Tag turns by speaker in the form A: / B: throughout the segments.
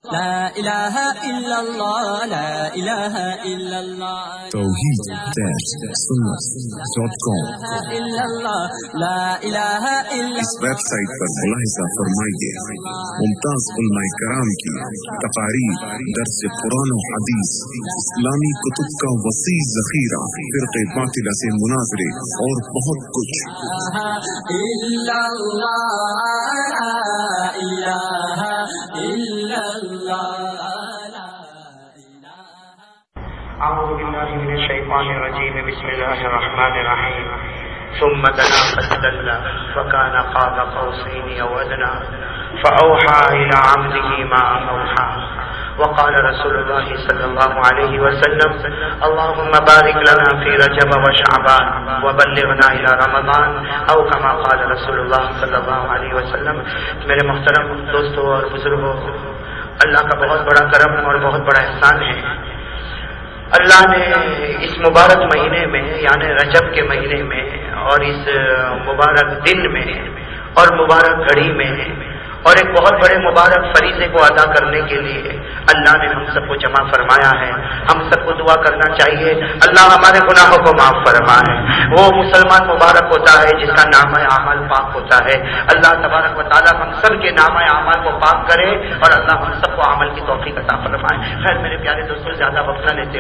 A: لا الہ الا اللہ لا الہ الا اللہ
B: توحید-sunnat.com
A: لا الہ الا
B: اس ویب سائٹ پر ملاحظہ فرمائیے ممتاز علماء کرام کی تقاریر، درس قرآن و حدیث، اسلامی کتب کا وسیع ذخیرہ، فرقے باطلہ سے مناظرے اور بہت کچھ۔
A: الا اللہ لا الہ الا اللہ
C: اعوذ باللہ من الشیطان الرجیم بسم اللہ الرحمن الرحیم ثم دنا فتدلى فكان قاب قوسين او ادنى فاوحى الى عبده ما اوحى وقال رسول الله صلى الله عليه وسلم اللهم بارك لنا في رجب وشعبان وبلغنا الى رمضان او كما قال رسول الله صلى الله عليه وسلم۔ میرے محترم دوستوں اور بزرگوں، اللہ کا بہت بڑا کرم اور بہت بڑا احسان ہے۔ اللہ نے اس مبارک مہینے میں یعنی رجب کے مہینے میں اور اس مبارک دن میں اور مبارک گھڑی میں اور ایک بہت بڑے مبارک فریضے کو ادا کرنے کے لیے اللہ نے ہم سب کو جمع فرمایا ہے۔ ہم سب کو دعا کرنا چاہیے اللہ ہمارے گناہوں کو معاف فرمائے۔ وہ مسلمان مبارک ہوتا ہے جس کا نام اعمال پاک ہوتا ہے۔ اللہ تبارک و تعالیٰ ہم سب کے نام اعمال کو پاک کرے اور اللہ ہم سب کو عمل کی توفیق عطا فرمائے۔ خیر میرے پیارے دوستوں، زیادہ وقت نہ لیتے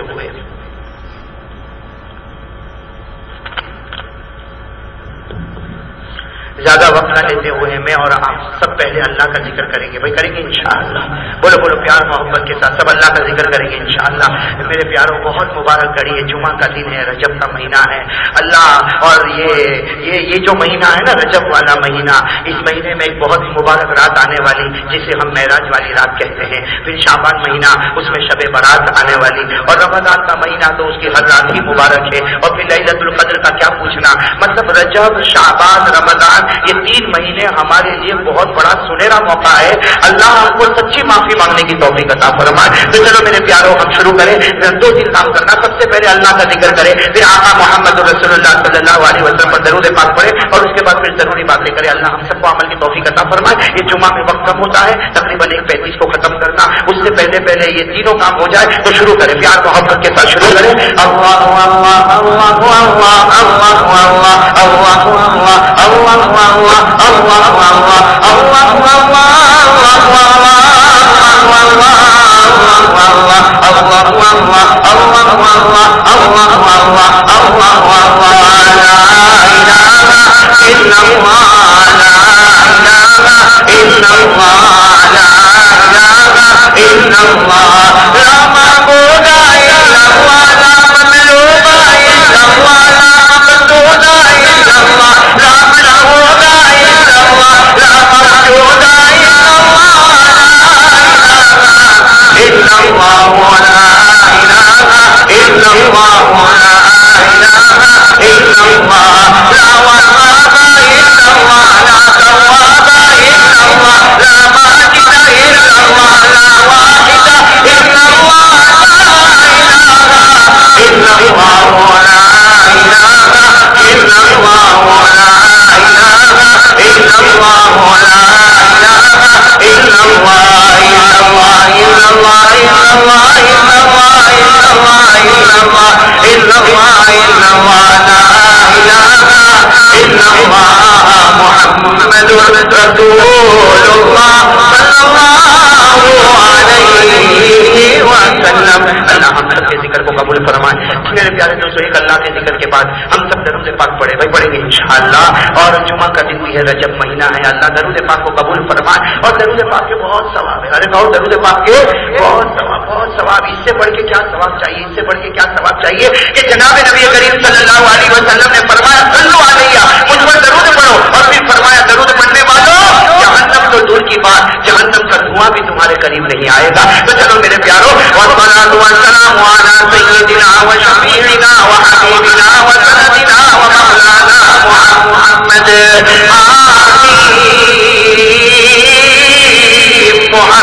C: ہوئے میں اور آپ سب پہلے اللہ کا ذکر کریں گے۔ بھائی کریں گے انشاءاللہ؟ بولو بولو پیار محبت کے ساتھ سب اللہ کا ذکر کریں گے انشاءاللہ۔ میرے پیاروں، بہت مبارک گھڑی ہے، جمعہ کا دن ہے، رجب کا مہینہ ہے اللہ، اور یہ جو مہینہ ہے نا رجب والا مہینہ، اس مہینے میں ایک بہت مبارک رات آنے والی جسے ہم معراج والی رات کہتے ہیں۔ پھر شعبان مہینہ، اس میں شب برات آنے والی، اور رمضان کا مہینہ تو اس کی ہر رات ہی مبارک ہے، اور پھر لیلۃ القدر کا کیا پوچھنا۔ مطلب رجب، شعبان، رمضان، یہ 3 مہینے ہمارے لیے بہت بڑا سنہرا موقع ہے۔ اللہ ہم کو سچی معافی مانگنے کی توفیق عطا فرمائے۔ تو چلو میرے پیاروں ہم شروع کریں۔ 2 کام کرنا، سب سے پہلے اللہ کا ذکر کریں، پھر آقا محمد رسول اللہ صلی اللہ علیہ وسلم پر درود پاک پڑھے، اور اس کے بعد پھر ضروری باتیں کریں۔ اللہ ہم سب کو عمل کی توفیق عطا فرمائے۔ یہ جمعہ میں وقت کم ہوتا ہے، تقریباً 1:35 کو ختم کرنا، اس سے پہلے یہ تینوں کام ہو جائے تو شروع کریں، پیار محبت کے ساتھ شروع کریں۔ اللہ اللہ اللہ میرے پیارے دوستوں، ایک اللہ کے ذکر کے بعد ہم سب درود پاک پڑھے، بھائی پڑھیں گے انشاءاللہ۔ اور جمعہ کا دن بھی ہے، رجب مہینہ ہے، اللہ درود پاک کو قبول فرمائے، اور درود پاک کے بہت ثواب ہے۔ ارے کہو درود پاک کے بہت ثواب، اس سے بڑھ کے کیا ثواب چاہیے، اس سے بڑھ کے کیا ثواب چاہیے کہ جناب نبی کریم صلی اللہ علیہ وسلم نے فرمایا صلو علیہ، مجھ پر درود پڑھو، اور پھر فرمایا درود پڑھنے والوں جہنم تو دور کی بات، جہنم کا دھواں بھی تمہارے قریب نہیں آئے گا۔ تو چلو میرے پیاروں، والصلاۃ والسلام علی سیدنا و شفیعنا و حبیبنا و سندنا و مولانا محمد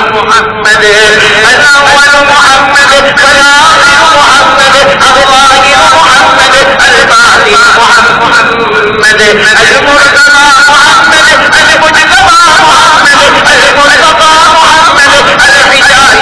C: محمد الاول محمد فلاخر محمد الظاهر محمد الباطن محمد المرتضى محمد المجتبى محمد المرتضى محمد الحجاج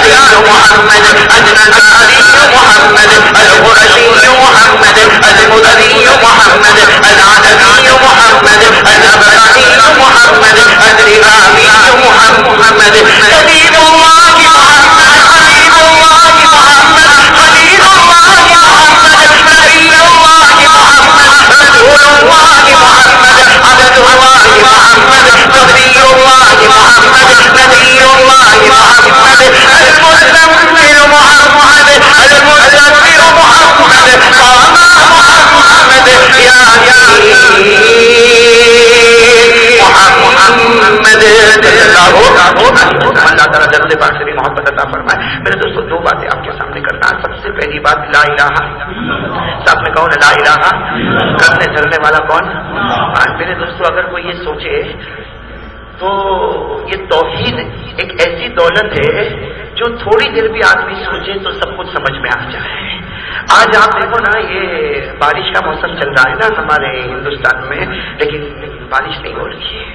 C: اللہ تعالیٰ جلد پاک سے بھی محبت عطا فرمائے. میرے دوستوں دو باتیں آپ کے سامنے کرنا. سب سے پہلی بات لا الہ. ساتھ میں کہو لا الہ. کرنے دھرنے والا کون؟ میرے دوستوں اگر کوئی یہ سوچے تو یہ توحید ایک ایسی دولت ہے جو تھوڑی دیر بھی آدمی سوچے تو سب کچھ سمجھ میں آ جائے. آج آپ دیکھو نا یہ بارش کا موسم چل رہا ہے نا ہمارے ہندوستان میں, لیکن بارش نہیں ہو رہی ہے.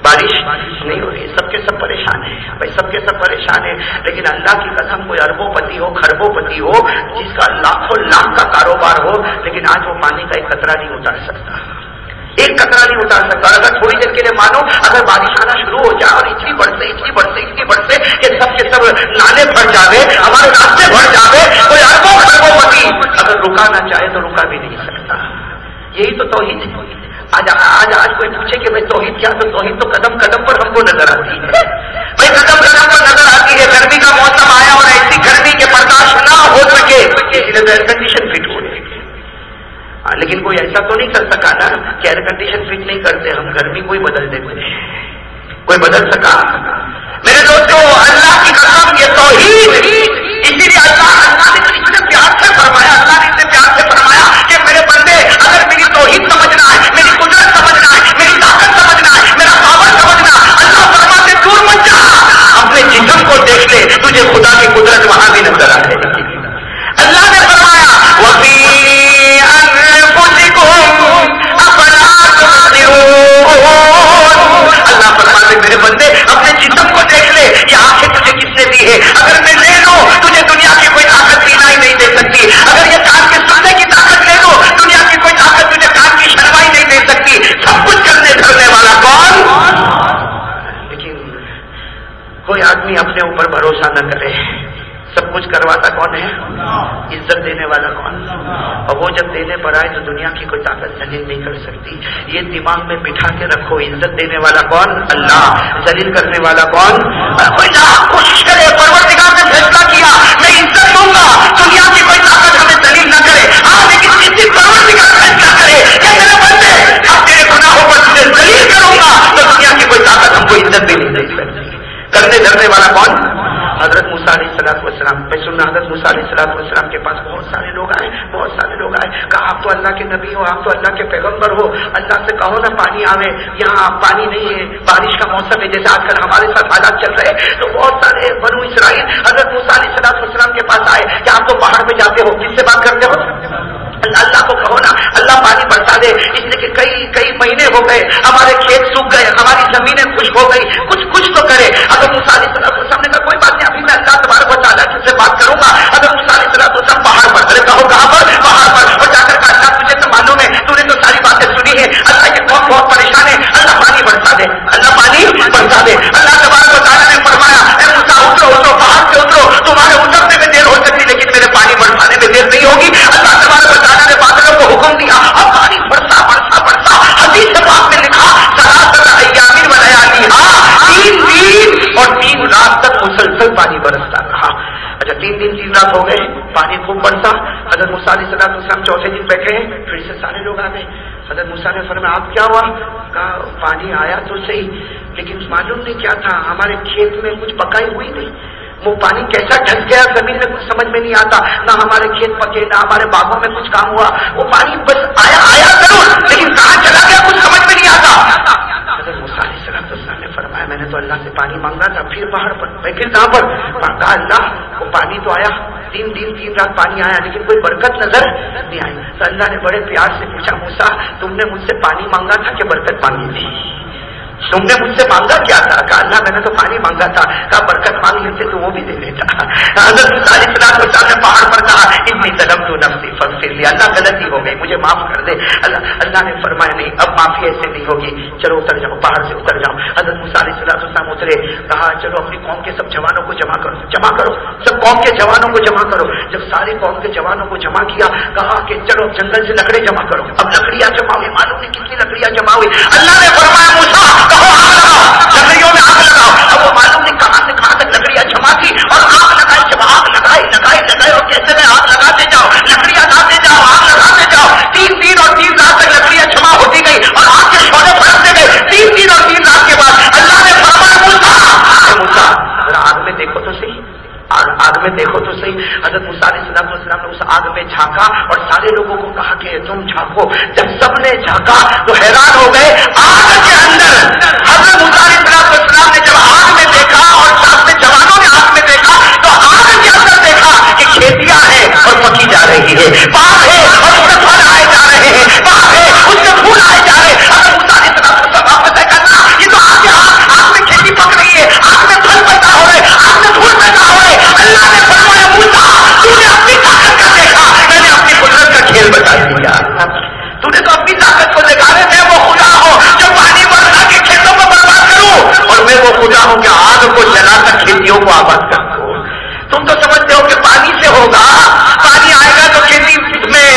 C: بارش نہیں ہو رہی ہے. سب کے سب پریشان ہیں بھائی, سب کے سب پریشان ہیں. لیکن اللہ کی قسم کوئی اربوں پتی ہو, خربوں پتی ہو, جس کا لاکھوں لاکھ کا کاروبار ہو, لیکن آج وہ پانی کا ایک قطرہ نہیں اتار سکتا. ایک قطرہ نہیں اتار سکتا. اور اگر تھوڑی دیر کے لیے مانو اگر بارش آنا شروع ہو جائے اور اتنی بڑھتے کہ سب کے سب نالے بھر جاوے, ہمارے راستے بھر جاوے, کوئی اربوں خربوں پتی اگر رکا نہ چاہے تو رکا بھی نہیں سکتا. یہی تو توحید ہے. آج کوئی پوچھے کہ بھائی توحید کیا, تو توحید تو قدم قدم پر ہم کو نظر آتی ہے بھائی, قدم قدم پر نظر آتی ہے. گرمی کا موسم آیا اور ایسی گرمی کے برداشت نہ ہو سکے اس لیے ایئر کنڈیشن فٹ ہو رہے. لیکن کوئی ایسا تو نہیں کر سکا نا کہ ایئر کنڈیشن فٹ نہیں کرتے, ہم گرمی کوئی بدل دیتے. کوئی بدل سکا؟ میرے دوستوں اللہ کی قسم یہ توحید. اسی لیے اللہ نے اتنے پیار سے فرمایا, اللہ نے اتنے پیار سے فرمایا کہ میرے بندے اگر میری توحید سمجھنا ہے, میری قدرت سمجھنا ہے, میری طاقت سمجھنا ہے, میرا پاور سمجھنا, اللہ فرماتے دور مت جا, اپنے جسم کو دیکھ لے, تجھے خدا کی قدرت وہاں بھی نظر آئے گی. اللہ نے فرمایا وفی اللہ فرماتے میرے بندے اپنے جسم کو دیکھ لے, یہ آنکھیں تجھے کس نے دی ہے؟ اگر میں لے لوں تجھے دنیا کی کوئی طاقت پینا ہی نہیں دے سکتی. اگر یہ کان کے سننے کی طاقت لے لو, دنیا کی کوئی طاقت تجھے کان کی شنوائی نہیں دے سکتی. سب کچھ کرنے دھرنے والا کون؟ لیکن کوئی آدمی اپنے اوپر بھروسہ نہ کرے. سب کچھ کرواتا کون ہے؟ عزت دینے والا کون؟ اور وہ جب دینے پر آئے تو دنیا کی کوئی طاقت ذلیل نہیں کر سکتی. یہ دماغ میں بٹھا کے رکھو, عزت دینے والا کون؟ اللہ. ذلیل کرنے والا کون؟ کوئی نہ کوشش کرے, پروردگار نے فیصلہ کیا میں عزت دوں گا, دنیا کی کوئی طاقت ہمیں ذلیل نہ کرے. ہاں لیکن جس دن پروردگار فیصلہ کرے کہ میرے بندے اب تیرے گناہوں پر تجھے ذلیل کروں گا, تو دنیا کی کوئی طاقت ہم کو عزت بھی نہیں دے سکتی. کرنے دھرنے والا کون؟ حضرت موسیٰ علیہ السلام. میں سننا حضرت موسیٰ علیہ السلام کے پاس بہت سارے لوگ آئے. کہا آپ تو اللہ کے نبی ہو, آپ تو اللہ کے پیغمبر ہو, اللہ سے کہو نا پانی آوے. یہاں پانی نہیں ہے, بارش کا موسم ہے جیسے آج کل ہمارے ساتھ حالات چل رہے. تو بہت سارے بنو اسرائیل حضرت موسیٰ علیہ السلام کے پاس آئے کہ آپ تو پہاڑ پہ جاتے ہو, کس سے بات کرتے ہو؟ اللہ کو کہو نا اللہ پانی برسا دے, اس لیے کہ کئی مہینے ہو گئے, ہمارے کھیت سوکھ گئے, ہماری زمینیں خشک ہو گئی, کچھ تو کرے. اگر موسیٰ علیہ السلام نے کہا کوئی بات نہیں, ابھی میں اللہ تبارک و تعالیٰ سے بات کروں گا. اگر موسیٰ علیہ السلام پہاڑ پر, ارے کہو کہاں پر؟ پہاڑ پر. اور جا کر کہا اللہ تجھے تو معلوم ہے, تو نے تو ساری باتیں سنی ہے, اللہ کے قوم بہت پریشان ہے, اللہ پانی برسا دے, اللہ پانی برسا دے. اللہ تبارک و تعالیٰ نے فرمایا اے موسیٰ اترو, پہاڑ سے اترو, تمہارے اترنے میں دیر ہو سکتی لیکن میرے پانی برسانے میں دیر نہیں ہوگی. اللہ تبارک و تعالیٰ نے بادلوں کو حکم دیا اور پانی برسا. حدیث پاک میں لکھا ثلاثۃ ایام و لیالیہا, 3 دن اور 3 رات تک مسلسل پانی برستا رہا. اچھا 3 دن 3 رات ہو گئے, پانی خوب برسا. حضرت موسیٰ علیہ السلام چوتھے دن بیٹھے ہیں, پھر سے سارے لوگ آ گئے. حضرت موسیٰ نے فرمایا آپ کیا ہوا؟ کہا پانی آیا تو صحیح, لیکن معلوم نہیں کیا تھا, ہمارے کھیت میں کچھ پکائی ہوئی نہیں, وہ پانی کیسا ڈھک گیا زمین میں کچھ سمجھ میں نہیں آتا. نہ ہمارے کھیت پکے, نہ ہمارے باغوں میں کچھ کام ہوا. وہ پانی بس آیا ضرور, لیکن کہاں چلا گیا کچھ سمجھ میں نہیں آتا. حضرت موسیٰ علیہ السلام نے فرمایا میں نے تو اللہ سے پانی مانگا تھا, پھر پہاڑ پر, میں پھر کہاں پر؟ کہا اللہ وہ پانی تو آیا, 3 دن 3 رات پانی آیا, لیکن کوئی برکت نظر نہیں آئی. تو اللہ نے بڑے پیار سے پوچھا موسیٰ تم نے مجھ سے پانی مانگا تھا کہ برکت مانگی تھی؟ تم نے مجھ سے مانگا کیا تھا؟ کہا اللہ میں نے تو پانی مانگا تھا. کہا برکت مانگ لیتے تو وہ بھی دے دیتا. حضرت موسیٰ علیہ السلام نے پہاڑ پر کہا اتنی ظلمت نفسی فاغفر لی, اللہ غلطی ہو گئی مجھے معاف کر دے. اللہ نے فرمایا نہیں, اب معافی ایسے نہیں ہوگی, چلو اتر جاؤ, پہاڑ سے اتر جاؤ. حضرت موسیٰ علیہ السلام اترے. کہا چلو اپنی قوم کے سب جوانوں کو جمع کرو, سب قوم کے جوانوں کو جمع کرو. جب سارے قوم کے جوانوں کو جمع کیا, کہا کہ چلو جنگل سے لکڑی جمع کرو. اب لکڑیاں جمع ہوئی, معلوم نہیں کتنی لکڑیاں جمع ہوئی. اللہ نے فرمایا موسیٰ لکڑیوں میں آگ لگاؤ. اب وہ معلوم نہیں کہاں تک لکڑیاں جمع کی اور آگ لگائی. جب آگ لگائی اور کیسے میں آگ لگاتے جاؤ, لکڑیاں لاتے جاؤ, آگ لگاتے جاؤ. 3 دن اور 3 رات تک لکڑیاں جمع ہوتی گئی اور آگ کے شعلے پھڑکتے گئے. 3 دن اور 3 رات کے بعد اللہ نے فرمایا آگ میں دیکھو تو صحیح. حضرت موسیٰ علیہ السلام نے اس آگ میں جھانکا اور سارے لوگوں کو کہا کہ تم جھانکو. جب سب نے جھانکا تو حیران ہو گئے. آگ کے اندر حضرت موسیٰ علیہ السلام نے جب آگ میں دیکھا اور ساتھ میں جوانوں نے آگ میں دیکھا تو آگ کے اندر دیکھا کہ کھیتیاں ہیں اور پکی جا رہی ہے, باغ ہے اور اس میں پھل آئے جا رہے ہیں, باغ ہے اس میں پھول آئے جا رہے ہیں. حضرت موسیٰ علیہ السلام واپس ہے کرنا یہ تو آگ میں کھیتی پک رہی ہے, آگ میں پھل پیدا ہو رہے, آگ میں پھول پیدا ہو رہے. اللہ نے فرمایا موسیٰ تو نے اپنی طاقت کا دیکھا, میں نے اپنی قدرت کا کھیل بتا دیا. تو نے تو اپنی طاقت کو دیکھا ہے. میں وہ خدا ہوں جو پانی برسا کے کھیتوں کو برباد کروں, اور میں وہ خدا ہوں کہ آگ کو جلا کر کھیتیوں کو آباد کر دوں. تم تو سمجھتے ہو کہ پانی سے ہوگا, پانی آئے گا تو کھیتی میں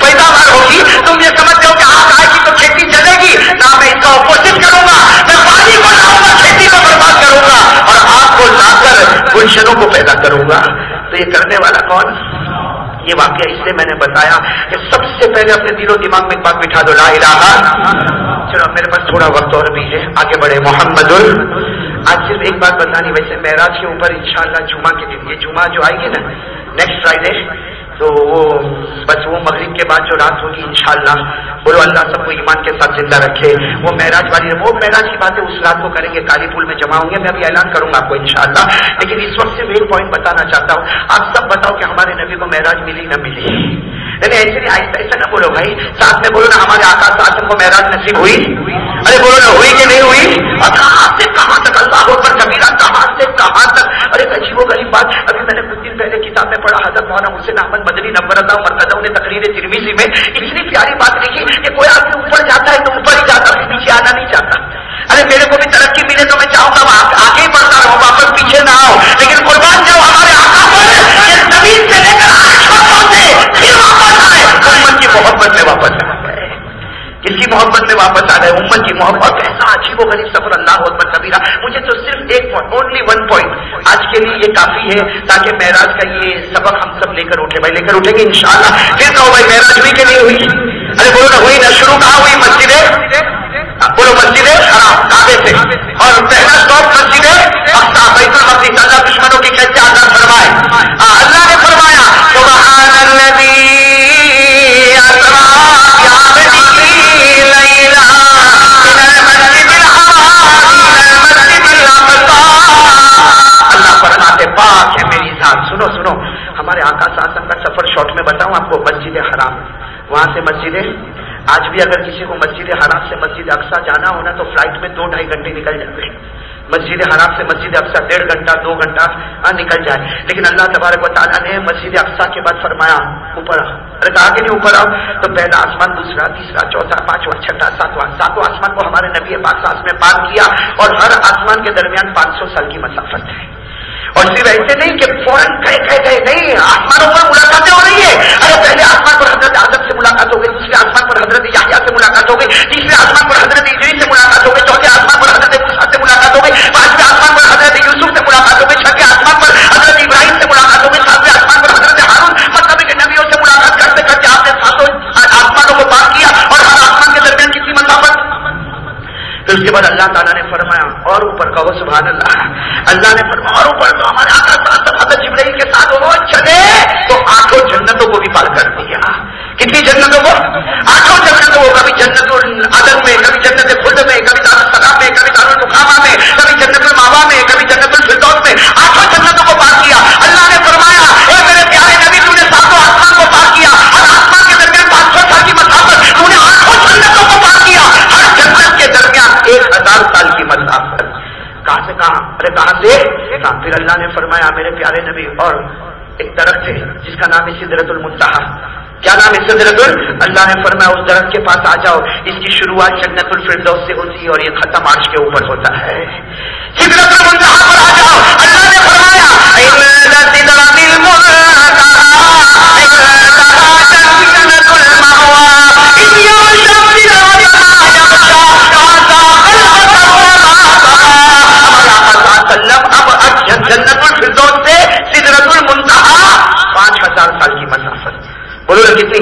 C: پیداوار ہوگی. تم یہ سمجھتے ہو کہ آگ آئے گی تو کھیتی چلے گی. نہ میں اس کا اپوزٹ کروں گا, میں پانی کو لاؤں گا, کھیتی کو برباد کروں گا اور آگ کو لا کر گلشنوں کو پیدا کروں گا. تو یہ کرنے والا کون؟ یہ واقعہ اس لیے میں نے بتایا کہ سب سے پہلے اپنے دل و دماغ میں ایک بات بٹھا دو, لا الہ. چلو میرے پاس تھوڑا وقت اور بھی ہے, آگے بڑھے. محمد آج صرف ایک بات بتانی. ویسے معراج کے اوپر انشاءاللہ جمعہ کے دن, یہ جمعہ جو آئے گی نا نیکسٹ فرائیڈے, تو وہ بس وہ مغرب کے بعد جو رات ہوگی انشاءاللہ, بولو اللہ سب کو ایمان کے ساتھ زندہ رکھے. وہ معراج والی, وہ معراج کی باتیں اس رات کو کریں گے, کالی پول میں جمع ہوں گے. میں ابھی اعلان کروں گا آپ کو انشاءاللہ, لیکن اس وقت صرف ایک پوائنٹ بتانا چاہتا ہوں. آپ سب بتاؤ کہ ہمارے نبی کو معراج ملی نہ ملی؟ نہیں ایسے نہیں, آہستہ ایسا نہ بولو بھائی, ساتھ میں بولو نا ہمارے آقا صاحب کو معراج نصیب ہوئی. ارے بولو نا ہوئی کہ نہیں ہوئی؟ اور کہاں سے کہاں تک, اللہ اکبر کبیرہ, کہاں سے کہاں تک. ارے عجیب و غریب بات, ابھی میں نے کچھ دن پہلے کتاب میں پڑھا, حضرت مولانا حسین احمد مدنی نورۃ مرکزہ نے تقریر ترمذی میں اتنی پیاری بات لکھی کہ کوئی آدمی اوپر جاتا ہے تو اوپر ہی جاتا ہے, پیچھے آنا نہیں چاہتا. ارے میرے کو بھی ترقی ملے تو میں چاہوں گا آگے ہی بڑھتا رہوں, واپس پیچھے نہ آؤ. لیکن قربان جاؤ ہمارے آقا پر کہ زمین سے لے کر آسمان پہنچے پھر واپس آئے, امت کی محبت میں واپس آ گئے. کس کی محبت میں واپس آ گئے؟ امت کی محبت. ایسا عجیب و غریب سفر, اللہ اکبر کبیرہ. مجھے تو صرف ایک پوائنٹ, اونلی ون پوائنٹ آج کے لیے یہ کافی ہے تاکہ معراج کا یہ سبق ہم سب لے کر اٹھے. بھائی لے کر اٹھیں گے انشاءاللہ. پھر کہو بھائی معراج ہوئی کہ نہیں ہوئی؟ ارے بولو نا ہوئی نا. شروع کہاں ہوئی؟ مسجد, بولو مسجد حرام کعبے سے, اور پہلا اسٹاپ مسجد اقصی بیت المقدس. اللہ دشمنوں کی کیسے آزاد فرمائے. اللہ نے فرمایا سبحان الذی اسری بعبدہ لیلا من المسجد الحرام الى المسجد الاقصی. اللہ فرماتے پاک ہے میری ذات. سنو ہمارے آقا صلی اللہ علیہ وسلم کا سفر شارٹ میں بتاؤں آپ کو. مسجد حرام, وہاں سے مسجد, آج بھی اگر کسی کو مسجد حرام سے مسجد اقصی جانا ہونا تو فلائٹ میں 2-2.5 گھنٹے نکل جاتے ہیں. مسجد حرام سے مسجد اقصی 1.5 گھنٹہ 2 گھنٹہ نکل جائے. لیکن اللہ تبارک و تعالیٰ نے مسجد اقصی کے بعد فرمایا اوپر آؤ. ارے کہا کہ نہیں اوپر آؤ؟ تو پہلا آسمان, دوسرا, تیسرا, چوتھا, پانچواں, چھٹا, ساتواں آسمان کو ہمارے نبی پاک صاحب نے پار کیا, اور ہر آسمان کے درمیان 500 سال کی مسافت ہے. اور صرف ایسے نہیں کہ فوراً گئے نہیں, آسمانوں پر ملاقاتیں ہو رہی ہے. ارے پہلے آسمان پر حضرت آدم سے ملاقات ہو گئی, دوسرے آسمان پر حضرت یحییٰ سے ملاقات ہو گئی, تیسرے آسمان پر حضرت ادریس سے ملاقات ہو گئی, چوتھے آسمان پر حضرت موسیٰ سے ملاقات ہو گئی, پانچویں آسمان پر حضرت یوسف سے ملاقات ہو گئی, چھٹے آسمان پر حضرت ابراہیم سے ملاقات ہو گئی, ساتویں آسمان پر حضرت ہارون. مطلب کہ نبیوں سے ملاقات کرتے کرتے آپ نے 7 آسمانوں کو پار کیا, اور ہر آسمان کے درمیان کتنی مسافت. پھر اس کے بعد اللہ تعالیٰ نے فرمایا اور اوپر, کہو سبحان اللہ. اللہ نے فرمایا اور اوپر, تو ہمارے آقا حضرت جبرائیل کے ساتھ وہ چلے تو 8 جنتوں کو بھی پار کر دیا. کتنی جنتوں کو؟ 8 جنتوں کو. کبھی جنت العدن میں, کبھی جنت خلد میں, کبھی دارالسلام میں, کبھی دارالمقامہ میں, کبھی جنت المأویٰ میں, کبھی جنت الفردوس میں. 8 جنتوں کو پار کیا. اللہ نے فرمایا اے میرے پیارے نبی, تو نے 7 آسمان کو پار کیا, ہر آسمان کے درمیان 500 سال کی مسافت, تو نے 8 جنتوں کو پار کیا. ہر جنت کے درمیان 1000 سال کی مسافت. کہاں سے کہاں؟ ارے کہاں سے کہاں. پھر اللہ نے فرمایا میرے پیارے نبی, اور ایک درخت ہے جس کا نام ہے سدرۃ المنتہا. کیا نام ہے؟ سدرۃ. اللہ نے فرمایا اس درخت کے پاس آ جاؤ, اس کی شروعات جنت الفردوس سے ہوتی ہے اور یہ ختم عرش کے اوپر ہوتا ہے. سدرۃ المنتہا پر آ جاؤ. اللہ نے فرمایا جنت الفردوس سے سدرۃ المنتہا 5000 سال کی مسافت. بولو نا کتنی؟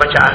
C: 50।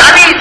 C: 40,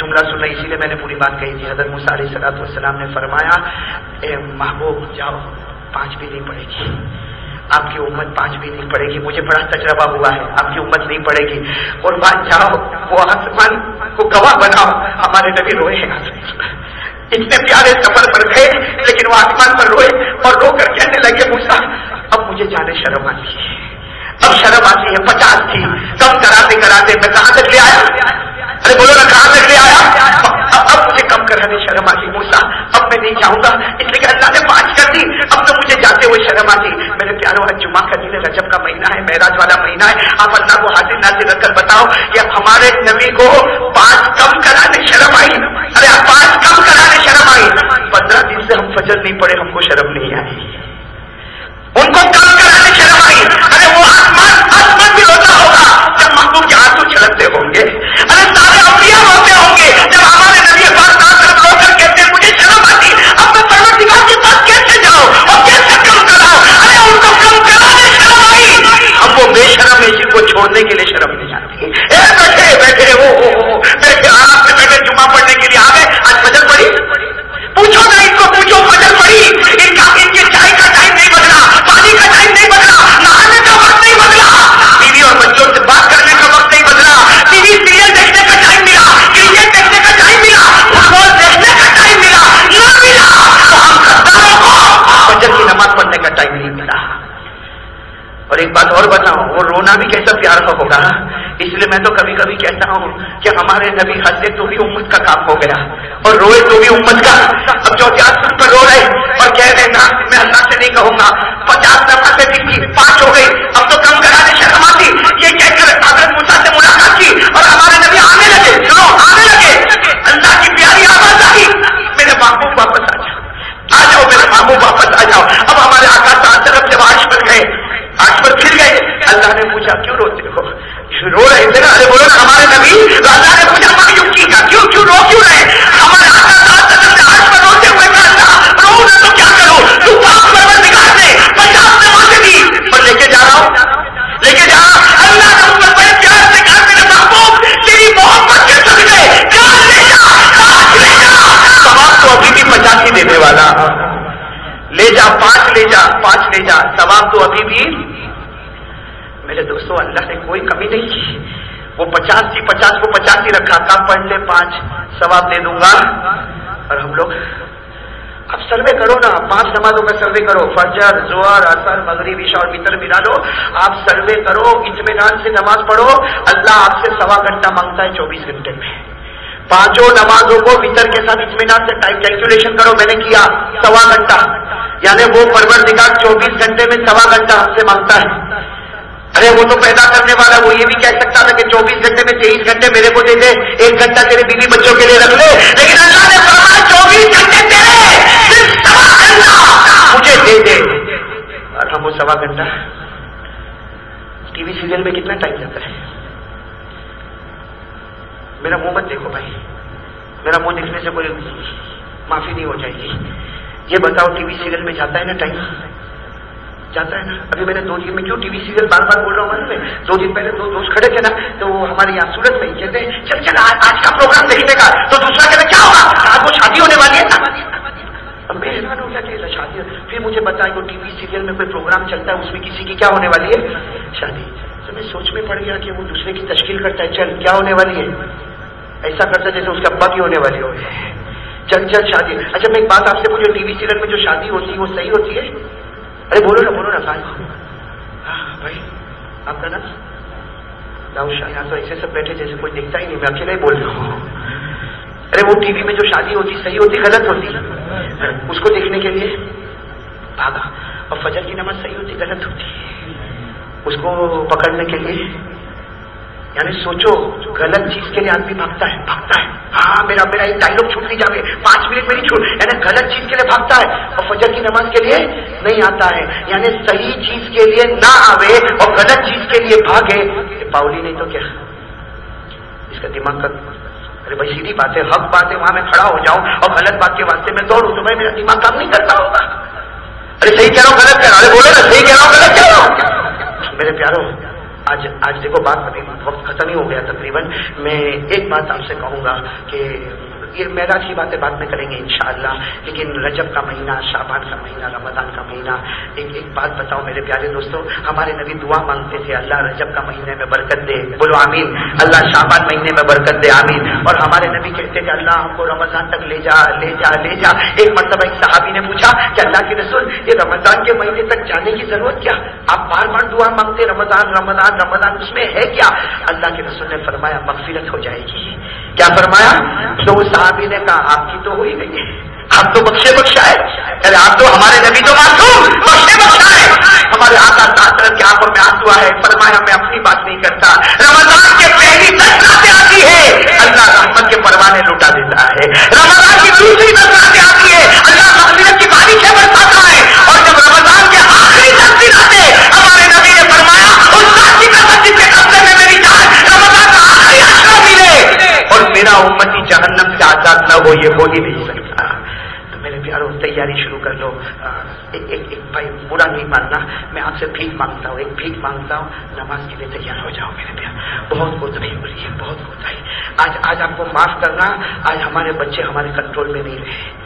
C: جملہ سنا اسی لیے میں نے پوری بات کہی تھی. حضرت موسیٰ علیہ السلام نے فرمایا اے محبوب جاؤ 5 بھی نہیں پڑے گی آپ کی امت 5 بھی نہیں پڑے گی, مجھے بڑا تجربہ ہوا ہے, آپ کی امت نہیں پڑے گی. قربان جاؤ وہ آسمان کو گواہ بناؤ. ہمارے نبی روئے ہیں, اتنے پیارے سفر پر گئے لیکن وہ آسمان پر روئے اور رو کر کہنے لگے موسیٰ اب مجھے جانے شرم آتی ہے, اب شرم آتی ہے. 50 تھی کم کراتے کراتے میں کہاں تک لے آیا, ارے بولو نا کہاں تک لے آیا. اب مجھے کم کرانے شرم آتی موسیٰ, اب میں نہیں جاؤں گا, اس لیے کہ اللہ نے 5 کر دی, اب تو مجھے جاتے ہوئے شرم آتی. میرے پیاروں آج جمعہ کا دن ہے, رجب کا مہینہ ہے, معراج والا مہینہ ہے. آپ اللہ کو حاضر ناظر رکھ کر بتاؤ کہ ہمارے نبی کو 5 کم کرانے شرم آئی. ارے 5 کم کرانے شرم آئی. 15 دن سے ہم فجر نہیں پڑے, ہم کو شرم نہیں آئی, ان کو کم کرانے شرم آئی. ارے وہ آسمان بھی روتا ہوگا جب محبوب کے آنسو چھلکتے ہوں گے. ارے سارے اولیاء روتے ہوں گے جب ہمارے نبی پاک رو کر کہتے ہیں مجھے شرم آتی, اب میں پروردگار کے پاس کیسے جاؤں اور کیسے کم کراؤں. ارے ان کو کم کرانے شرم آئی. اب وہ بے شرم ہے جن کو چھوڑنے کے لیے شرم نہیں آتی. بیٹھے بیٹھے بیٹھے آرام سے بیٹھے جمعہ پڑھنے کے لیے آ گئے. آج فجر پڑھی, پوچھو نا ان کو, پوچھو فجر پڑھی. ان کے چائے کا ٹائم نہیں بدلا, پانی کا ٹائم نہیں بدلا, نہانے کا وقت نہیں بدلا, بیوی اور بچوں سے بات کرنے کا وقت نہیں بدلا, ٹی وی سیریل دیکھنے کا ٹائم ملا, کرکٹ دیکھنے کا ٹائم ملا, فٹ بال دیکھنے کا ٹائم ملا, نہ ملا تو ہم غداروں کو فجر کی نماز پڑھنے کا ٹائم نہیں ملا. اور ایک بات اور بتاؤں, وہ رونا بھی کیسا پیار کا ہوگا. اس لیے میں تو کبھی کبھی کہتا ہوں کہ ہمارے نبی ہنسے تو بھی امت کا کام ہو گیا اور روئے تو بھی امت کا. اب جو 50 پر رو رہے اور کہہ رہے نا میں اللہ سے نہیں کہوں گا, 50 نمازیں بھی تھی 5 ہو گئی, اب تو کم کرانے شرم آتی. یہ کہہ کر حضرت موسیٰ سے ملاقات کی اور ہمارے نبی آنے لگے, سنو آنے لگے. اللہ کی پیاری آواز آئی, میرے محبوب واپس آ جاؤ, آ جاؤ میرے محبوب واپس آ جاؤ. اب ہمارے آقا ساتھ طرف جب عرش پر گئے, عرش پر پھر گئے, اللہ نے پوچھا کیوں روتے ہو, رو رہے تھے نا. ارے بولو نا ہمارے نبی, اللہ نے پوچھا مایوسی کا کیوں رو کیوں رہے. ہمارے آقا ساتھ طرف سے عرش پر روتے ہوئے کہا اللہ رو نہ تو کیا کروں, تو پاک پروردگار نے 50 نمازیں دی اور لے کے جا رہا ہوں, لے کے جا. اللہ نے اوپر بڑے پیار سے کہا میرے محبوب تیری محبت کے صدقے جان لے جا, پاک لے جا. ثواب تو ابھی بھی 50 ہی دینے والا, لے جا 5 لے جا 5 لے جا, ثواب تو ابھی بھی. میرے دوستو اللہ نے کوئی کمی نہیں کی, وہ 50 تھی 50 کو 50 ہی رکھا, کام پڑھ لے 5 ثواب دے دوں گا. اور ہم لوگ اب سروے کرو نا, 5 نمازوں کا سروے کرو, فجر ظہر عصر مغرب عشاء اور وتر ملا لو. آپ سروے کرو, اطمینان سے نماز پڑھو, اللہ آپ سے 1.25 گھنٹہ مانگتا ہے 24 گھنٹے میں. 5 نمازوں کو وتر کے ساتھ اطمینان سے ٹائم کیلکولیشن کرو, میں نے کیا 1.25 گھنٹہ, یعنی وہ پروردگار 24 گھنٹے میں 1.25 گھنٹہ ہم سے مانگتا ہے. ارے وہ تو پیدا کرنے والا وہ یہ بھی کہہ سکتا تھا کہ 24 گھنٹے میں 23 گھنٹے میرے کو دے دے, 1 گھنٹہ تیرے بیوی بچوں کے لیے رکھ لے, لیکن اللہ نے فرمایا 24 گھنٹے تیرے, صرف 1.25 گھنٹہ مجھے دے دے. اور ہم وہ 1.25 گھنٹہ ٹی وی سیریل میں کتنا ٹائم جاتا ہے. میرا منہ مت دیکھو بھائی, میرا منہ دیکھنے سے کوئی معافی نہیں ہو جائے گی. یہ بتاؤ ٹی وی سیریل میں جاتا ہے نا ٹائم, جاتا ہے نا. ابھی میں نے 2 دن میں کیوں ٹی وی سیریل بار بار بول رہا ہوں, میں 2 دن پہلے 2 دوست کھڑے تھے نا, تو ہمارے یہاں سورت میں کہتے ہیں چل چل آج کا پروگرام دیکھنے کا, تو دوسرا کہتا کیا ہوگا, آج وہ شادی ہونے والی ہے نا. اب میں حیران ہو گیا کہ شادی, پھر مجھے بتایا کہ ٹی وی سیریل میں کوئی پروگرام چلتا ہے, اس میں کسی کی کیا ہونے والی ہے, شادی. تو میں سوچ میں پڑ گیا کہ وہ دوسرے کی تشکیل کرتا ہے, چل کیا ہونے والی ہے, ایسا کرتا ہے جیسے اس کا ابا کی ہونے والی ہو, چل چل شادی. اچھا میں ایک بات آپ سے پوچھوں, ٹی وی سیریل میں جو شادی ہوتی ہے وہ صحیح ہوتی ہے؟ ارے بولو نا صاحب. ہاں بھائی آپ کا نام داؤد شاہ, یہاں تو ایسے سب بیٹھے جیسے کوئی دیکھتا ہی نہیں, میں اکیلا ہی بول رہا ہوں. ارے وہ ٹی وی میں جو شادی ہوتی صحیح ہوتی غلط ہوتی, اس کو دیکھنے کے لیے بھاگا. اور فجر کی نماز صحیح ہوتی غلط ہوتی, اس کو پکڑنے کے لیے, یعنی سوچو غلط چیز کے لیے آدمی بھاگتا ہے. ہاں میرا ایک ڈائلگ چھوٹ نہیں جاوے, 5 منٹ میری چھوٹ, یعنی غلط چیز کے لیے بھاگتا ہے اور فجر کی نماز کے لیے نہیں آتا ہے. یعنی صحیح چیز کے لیے نہ آوے اور غلط چیز کے لیے بھاگے, پاؤلی نہیں تو کیا, اس کا دماغ کا. ارے بھائی سیدھی بات ہے, حق بات ہے, وہاں میں کھڑا ہو جاؤں اور غلط بات کے واسطے میں دوڑوں تو بھائی میرا دماغ کام نہیں کرتا ہوگا. ارے صحیح کہہ رہا ہوں غلط کہہ رہا ہوں, ارے بولو نا صحیح کہہ رہا ہوں غلط کہہ رہا ہوں. میرے پیاروں آج دیکھو بات ابھی وقت ختم ہی ہو گیا تقریباً. میں ایک بات آپ سے کہوں گا کہ یہ معراج کی باتیں بعد میں کریں گے انشاءاللہ، لیکن رجب کا مہینہ، شعبان کا مہینہ، رمضان کا مہینہ، ایک بات بتاؤ میرے پیارے دوستوں، ہمارے نبی دعا مانگتے تھے اللہ رجب کا مہینے میں برکت دے، بولو آمین. اللہ شعبان مہینے میں برکت دے، آمین. اور ہمارے نبی کہتے تھے اللہ ہم کو رمضان تک لے جا لے جا لے جا. ایک مرتبہ ایک صحابی نے پوچھا کہ اللہ کے رسول یہ رمضان کے مہینے تک جانے کی ضرورت کیا؟ آپ بار بار دعا مانگتے رمضان رمضان رمضان، اس میں ہے کیا؟ اللہ کے رسول نے فرمایا مغفرت ہو جائے گی. کیا فرمایا؟ تو اس صحابی نے کہا آپ کی تو ہو ہی گئی ہے، آپ تو بخشے بخشائے. ارے آپ تو ہمارے نبی تو معصوم بخشے بخشائے. ہمارے آقا تعالی کی آنکھوں میں آنسو ہے، فرمایا میں اپنی بات نہیں کرتا، رمضان کے پہلی 10 راتیں آتی ہے اللہ رحمت کے پروانے لوٹا دیتا ہے. رمضان کی دوسری 10 راتیں آتی ہے اللہ مغفرت کی بارشیں برساتا ہے. اور جب رمضان کے آخری 10 دن آتے ہمارے نبی نے فرمایا اس ذات کی قسم جس کے قبضے میں میری جان، رمضان کا آخری عشرہ ملے اور میرا امتی جہنم سے آزاد نہ ہو، یہ ہو ہی نہیں سکتا. تو میرے پیاروں تیاری شروع کر لو. ایک بھائی برا نہیں ماننا، میں آپ سے بھیک مانگتا ہوں، ایک بھیک مانگتا ہوں، نماز کے لیے تیار ہو جاؤ میرے پیار. بہت کوتاہی ہو رہی ہے، بہت کوتاہی. آج آپ کو معاف کرنا، آج ہمارے بچے ہمارے کنٹرول میں نہیں رہے،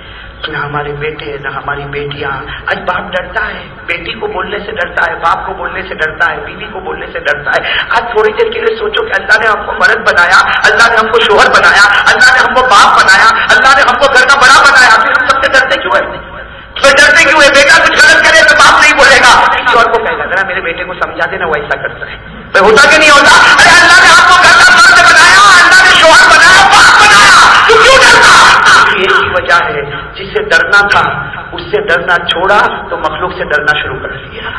C: نہ ہمارے بیٹے نہ ہماری بیٹیاں. آج باپ ڈرتا ہے، بیٹی کو بولنے سے ڈرتا ہے، باپ کو بولنے سے ڈرتا ہے، بیوی کو بولنے سے ڈرتا ہے. آج تھوڑی دیر کے لیے سوچو کہ اللہ نے ہم کو مرد بنایا، اللہ نے ہم کو شوہر بنایا، اللہ نے ہم کو باپ بنایا، اللہ نے ہم کو گھر کا بڑا بنایا، پھر ہم سب سے ڈرتے کیوں ہے؟ ڈرتے کیوں ہے؟ بیٹا کچھ غلط کرے تو باپ نہیں بولے گا، شوہر کو کہے گا ذرا میرے بیٹے کو سمجھا دینا وہ ایسا کرتا ہے. بھائی ہوتا کہ نہیں ہوتا؟ ارے اللہ نے آپ کو گھر کا مرد بنایا، اللہ نے شوہر بنایا، باپ بنایا، تو کیوں ڈرتا؟ یہی وجہ ہے جس سے ڈرنا تھا اس سے ڈرنا چھوڑا تو مخلوق سے ڈرنا شروع کر دیا.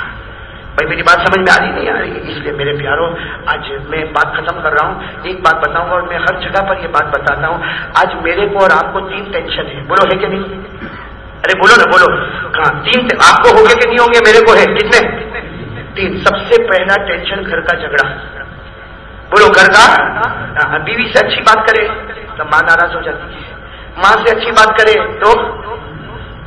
C: بھائی میری بات سمجھ میں آ رہی نہیں آ رہی؟ اس لیے میرے پیاروں آج میں بات ختم کر رہا ہوں. ایک بات بتاؤں گا اور میں ہر جگہ پر یہ بات بتاتا ہوں. آج میرے کو اور آپ کو 3 ٹینشن ہے، بولو ہے کہ نہیں؟ ارے بولو نا بولو. ہاں 3 آپ کو ہوں گے کہ نہیں ہوں گے؟ میرے کو ہے. کتنے؟ 3. سب سے پہلا ٹینشن گھر کا جھگڑا. بولو گھر کا. بیوی سے اچھی بات کرے تو ماں ناراض ہو جاتی ہے، ماں سے اچھی بات کرے تو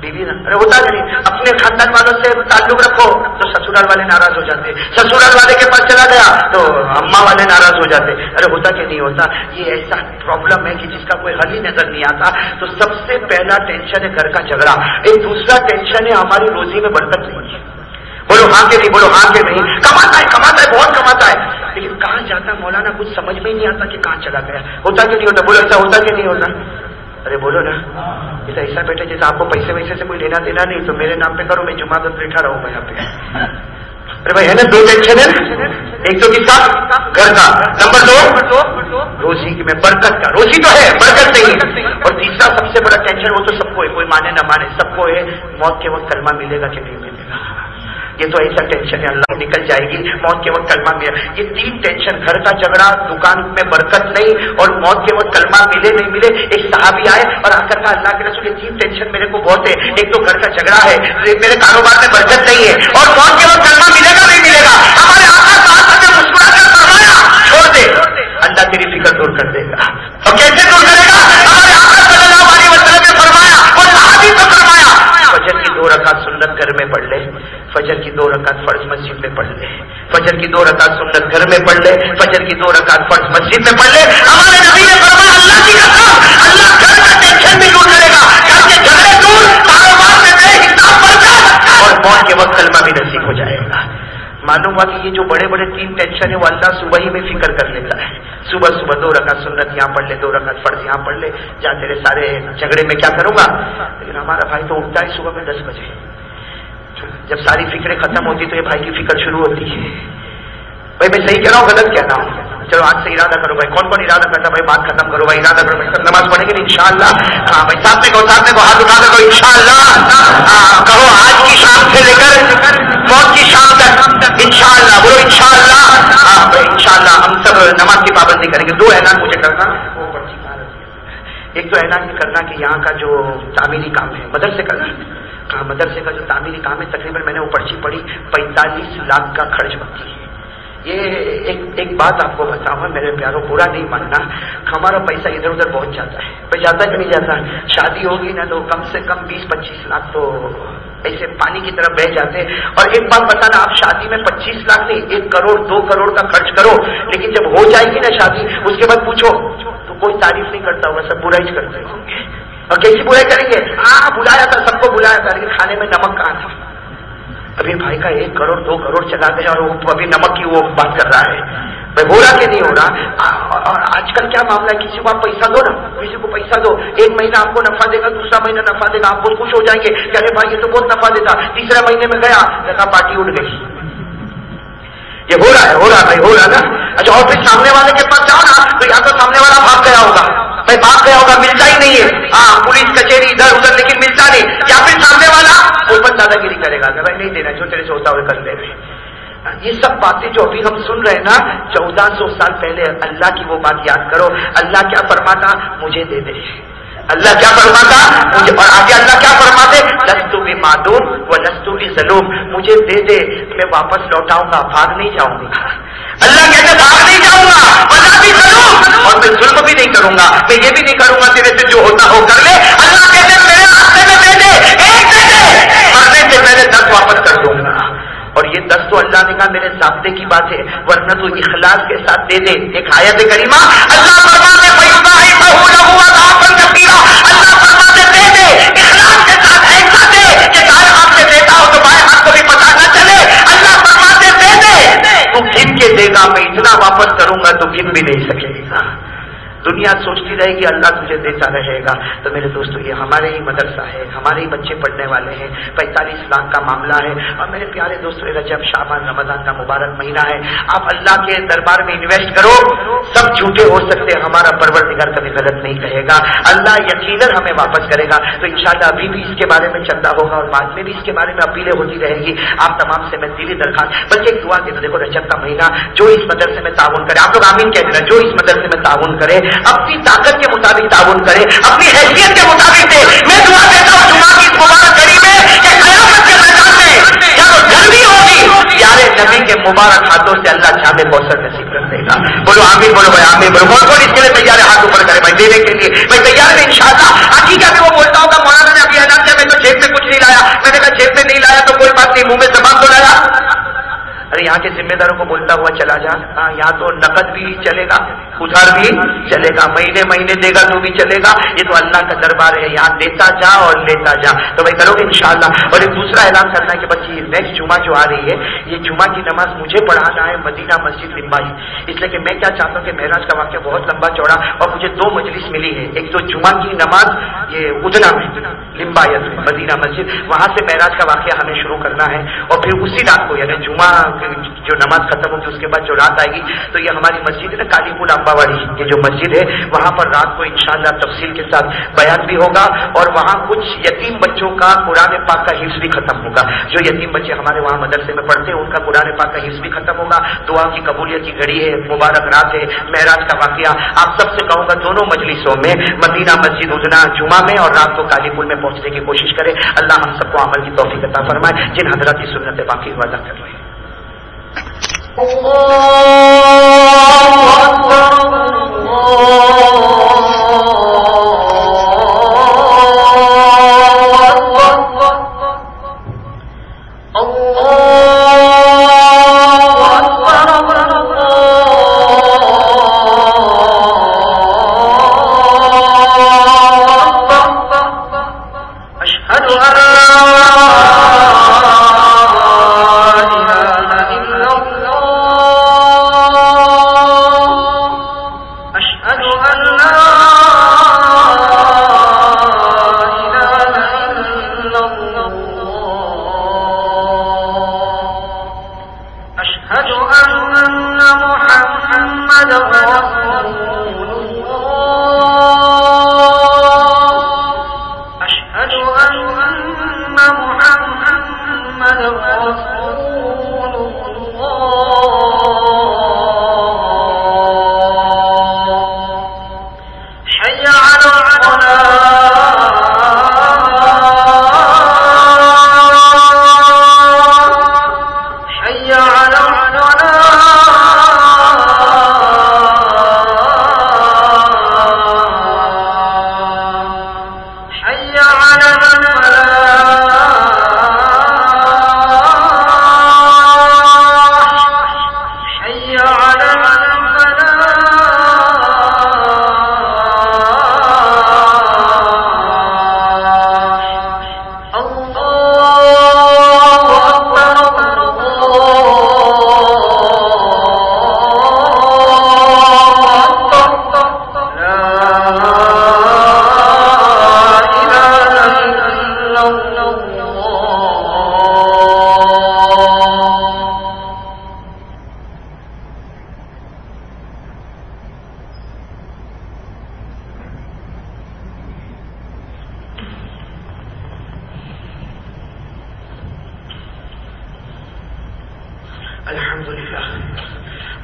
C: بیوی نہ. ارے ہوتا کہ نہیں؟ اپنے خاندان والوں سے تعلق رکھو تو سسرال والے ناراض ہو جاتے، سسرال والے کے پاس چلا گیا تو اماں والے ناراض ہو جاتے. ارے ہوتا کہ نہیں ہوتا؟ یہ ایسا پرابلم ہے کہ جس کا کوئی حل ہی نظر نہیں آتا. تو سب سے پہلا ٹینشن ہے گھر کا جھگڑا. ایک دوسرا ٹینشن ہے ہماری روزی میں برکت نہیں ہے. بولو ہاں کہ نہیں؟ بولو ہاں کہ نہیں؟ کماتا ہے بہت کماتا ہے، لیکن کہاں جاتا مولانا کچھ سمجھ میں ہی نہیں آتا کہ کہاں چلا گیا. ہوتا کہ نہیں ہوتا؟ بولو ایسا ہوتا کہ نہیں ہوتا؟ ارے بولو نا. ایسا بیٹے جیسے آپ کو پیسے ویسے سے کوئی لینا دینا نہیں تو میرے نام پہ کرو، میں جمعہ تک بیٹھا رہوں گا یہاں پہ. ارے بھائی ہے نا 2 ٹینشن ہے. ایک تو کس کا؟ گھر کا. نمبر 2 روزی میں برکت کا. روزی تو ہے برکت نہیں. اور تیسرا سب سے بڑا ٹینشن وہ تو سب کو ہے، کوئی مانے نہ مانے سب کو ہے، موت کے وقت کلمہ ملے گا کہ نہیں ملے گا. یہ تو ایسا ٹینشن ہے اللہ نکل جائے گی موت کے وقت کلمہ ملے. یہ 3 ٹینشن، گھر کا جھگڑا، دکان میں برکت نہیں اور موت کے وقت کلمہ ملے نہیں ملے. ایک صحابی آئے اور آ کر کہا اللہ کے رسول یہ 3 ٹینشن میرے کو بہت ہے. ایک تو گھر کا جھگڑا ہے، میرے کاروبار میں برکت نہیں ہے، اور موت کے وقت کلمہ ملے گا نہیں ملے گا. ہمارے آقا صاحب نے مسکرا کر فرمایا چھوڑ دے، اللہ تیری فکر دور کر دے گا. اور کیسے دور کرے گا؟ ہمارے آقا صلی اللہ علیہ وسلم نے فرمایا اور صحابی کو فرمایا فجر کی 2 رکعت سنت گھر میں پڑھ لے، فجر کی 2 رکعت فرض مسجد میں پڑھ لے. فجر کی 2 رکعت سنت گھر میں پڑھ لے، فجر کی 2 رکعت فرض مسجد میں پڑھ لے. ہمارے نبی نے فرمایا اللہ کی قسم اللہ گھر کا ٹینشن بھی دور کرے گا، گھر کے جھگڑے دور، کاروبار میں بے حساب برکت، اور موت کے وقت کلمہ بھی نصیب ہو جائے گا. معلوم ہوا کہ یہ جو بڑے بڑے 3 ٹینشن ہے وہ اللہ صبح ہی میں فکر کر لیتا ہے. صبح 2 رکعت سنت یہاں پڑھ لے، 2 رکعت فرض یہاں پڑھ لے، جا تیرے سارے جھگڑے میں کیا کروں گا. لیکن ہمارا بھائی تو اٹھتا ہے صبح میں 10 بجے، جب ساری فکریں ختم ہوتی تو یہ بھائی کی فکر شروع ہوتی ہے. بھائی میں صحیح کہہ رہا ہوں غلط کہہ رہا ہوں؟ چلو آج سے ارادہ کرو بھائی. کون ارادہ کرتا بھائی؟ بات ختم کرو بھائی، ارادہ کرو بھائی. سب نماز پڑھیں گے انشاءاللہ. ہاں بھائی ساتھ میں کہو ہاتھ اٹھا کر کہو انشاءاللہ. کہو آج کی شام سے لے کر موت کی شام تک انشاءاللہ. بولو انشاءاللہ. ہاں بھائی انشاءاللہ ہم سب نماز کی پابندی کریں گے. 2 اعلان مجھے کرنا. ایک تو اعلان یہ کرنا کہ یہاں کا جو تعمیری کام ہے مدرسے کا، ہاں مدرسے کا جو تعمیری کام ہے تقریباً میں نے وہ پرچی پڑھی 45 لاکھ کا خرچ بنتی ہے. یہ ایک بات آپ کو بتاؤں میرے پیاروں، برا نہیں ماننا، ہمارا پیسہ ادھر ادھر پہنچ جاتا ہے. جاتا کہ نہیں جاتا؟ شادی ہوگی نا تو کم سے کم 20-25 لاکھ تو ایسے پانی کی طرف بہ جاتے. اور ایک بات بتانا، آپ شادی میں 25 لاکھ نہیں 1 کروڑ 2 کروڑ کا خرچ کرو، لیکن جب ہو جائے گی نا شادی، اس کے بعد پوچھو تو کوئی تعریف نہیں کرتا ہوگا، سب برائی کرتے ہوں گے. اور کیسی برائی کریں گے؟ ہاں بلایا تھا، سب کو بلایا تھا، لیکن کھانے میں نمک کہاں تھا. ابھی بھائی کا 1 کروڑ 2 کروڑ چلا گیا اور وہ ابھی نمک کی وہ بات کر رہا ہے. ہو رہا کہ نہیں ہو رہا؟ اور آج کل کیا معاملہ ہے، کسی کو آپ پیسہ دو نا، کسی کو پیسہ دو، 1 مہینہ آپ کو نفع دے گا، دوسرا مہینہ نفع دے گا، آپ بہت خوش ہو جائیں گے کہ ارے بھائی یہ تو بہت نفع دیتا. تیسرے مہینے میں گیا دیکھا پارٹی اٹھ گئی. یہ ہو رہا بھائی، ہو رہا نا. اچھا اور پھر سامنے والے کے پاس جاؤ نا تو یا تو سامنے والا بھاگ گیا ہوگا، بھائی بھاگ گیا ہوگا، ملتا ہی نہیں ہے. ہاں پولیس کچہری ادھر ادھر لیکن ملتا نہیں. یا پھر سامنے والا اوپر دادا گیری کرے گا کہ بھائی نہیں دینا، جو تیرے سے ہوتا ہوئے کر لے. یہ سب باتیں جو ابھی ہم سن رہے ہیں نا، 1400 سال پہلے اللہ کی وہ بات یاد کرو. اللہ کیا فرماتا؟ مجھے دے دے. اللہ کیا فرماتا مجھے، اور آگے اللہ کیا فرماتے؟ لستو بمعدوم ولستو بظلوم، مجھے دے دے میں واپس لوٹاؤں گا، بھاگ نہیں جاؤں گا. اللہ کہتے بھاگ نہیں جاؤں گا، ولا بظلوم، اور میں ظلم بھی نہیں کروں گا، میں یہ بھی نہیں کروں گا تیرے سے جو ہوتا ہو کر لے. اللہ کہتے میرے راستے میں دے دے، ایک دے دے، مرنے سے پہلے 10 واپس کر دوں گا. اور یہ 10 تو اللہ نے کہا میرے ضابطے کی بات ہے، ورنہ تو اخلاص کے ساتھ دے دے. ایک آیت کریمہ اللہ فرماتے اللہ فرماتے دے دے اخلاص کے ساتھ، ایسا دے کہ دائیں ہاتھ سے دیتا ہو تو بائیں ہاتھ کو بھی پتہ نہ چلے. اللہ فرماتے دے دے، تو گن کے دے گا، میں اتنا واپس کروں گا تو گن بھی نہیں سکے گا. دنیا سوچتی رہے گی اللہ تجھے دیتا رہے گا. تو میرے دوستو یہ ہمارے ہی مدرسہ ہے، ہمارے ہی بچے پڑھنے والے ہیں، 45 لاکھ کا معاملہ ہے. اور میرے پیارے دوستو رجب شعبان رمضان کا مبارک مہینہ ہے، آپ اللہ کے دربار میں انویسٹ کرو. سب جھوٹے ہو سکتے ہیں، ہمارا پروردگار کبھی غلط نہیں کہے گا. اللہ یقیناً ہمیں واپس کرے گا. تو انشاءاللہ ابھی بھی اس کے بارے میں چندہ ہوگا اور بعد میں بھی اس کے بارے میں اپیلیں ہوتی رہیں گی. آپ تمام سے میں دلی درخواست، بلکہ ایک دعا کے دیکھو رجب کا مہینہ، جو اس مدرسے میں تعاون کرے، آپ لوگ آمین کہہ دینا، جو اس مدرسے میں تعاون کرے اپنی طاقت کے مطابق تعاون کرے، اپنی حیثیت کے مطابق دے. میں دعا دیتا ہوں جمعہ کی اس مبارک گھڑی میں کہ قیامت کے میدان میں جب گرمی ہوگی پیارے نبی کے مبارک ہاتھوں سے اللہ جام کوثر نصیب کر دے گا. بولو آمین، بولو بھائی آمین، بولو. کون اس کے لیے تیار ہے؟ ہاتھ اوپر کرے بھائی دینے کے لیے. میں تیار ہے انشاءاللہ. حقیقت میں وہ بولتا ہوں کہ مولانا نے ابھی اعلان کیا میں تو جیب میں کچھ نہیں لایا. میں نے کہا جیب میں نہیں لایا تو کوئی بات نہیں، منہ میں زبان تو لایا. ارے یہاں کے ذمہ داروں کو بولتا ہوا چلا جا. ہاں یہاں تو نقد بھی چلے گا، ادھار بھی چلے گا، مہینے مہینے دے گا تو بھی چلے گا. یہ تو اللہ کا دربار ہے، یہاں دیتا جا اور لیتا جا. تو بھائی کرو گے انشاءاللہ. اور ایک دوسرا اعلان کرنا ہے کہ بچے یہ نیکسٹ جمعہ جو آ رہی ہے، یہ جمعہ کی نماز مجھے پڑھانا ہے مدینہ مسجد لمبائی. اس لیے کہ میں کیا چاہتا ہوں کہ معراج کا واقعہ بہت لمبا چوڑا، اور مجھے 2 مجلس ملی ہے. ایک تو جمعہ کی نماز یہ ادنا میں لمبایت میں مدینہ مسجد، وہاں سے معراج کا واقعہ ہمیں شروع کرنا ہے. اور پھر اسی رات کو یعنی جمعہ جو نماز ختم ہوگی اس کے بعد جو رات آئے گی تو یہ ہماری مسجد ہے نا کالی پور امباواڑی، یہ جو مسجد ہے وہاں پر رات کو انشاءاللہ تفصیل کے ساتھ بیان بھی ہوگا. اور وہاں کچھ یتیم بچوں کا قرآن پاک کا حفظ بھی ختم ہوگا. جو یتیم بچے ہمارے وہاں مدرسے میں پڑھتے ہیں ان کا قرآن پاک کا حفظ بھی ختم ہوگا. دعا کی قبولیت کی گھڑی ہے، مبارک رات ہے، معراج کا واقعہ. آپ سب سے کہوں گا دونوں مجلسوں میں مدینہ مسجد ادنا جمعہ میں اور رات کو کالی پور میں پہنچنے کی کوشش کرے. اللہ ہم سب کو عمل کی توفیق عطا فرمائے. جن حضرات کی سنت باقی وعدہ کر رہے ہیں. أشهد أن لا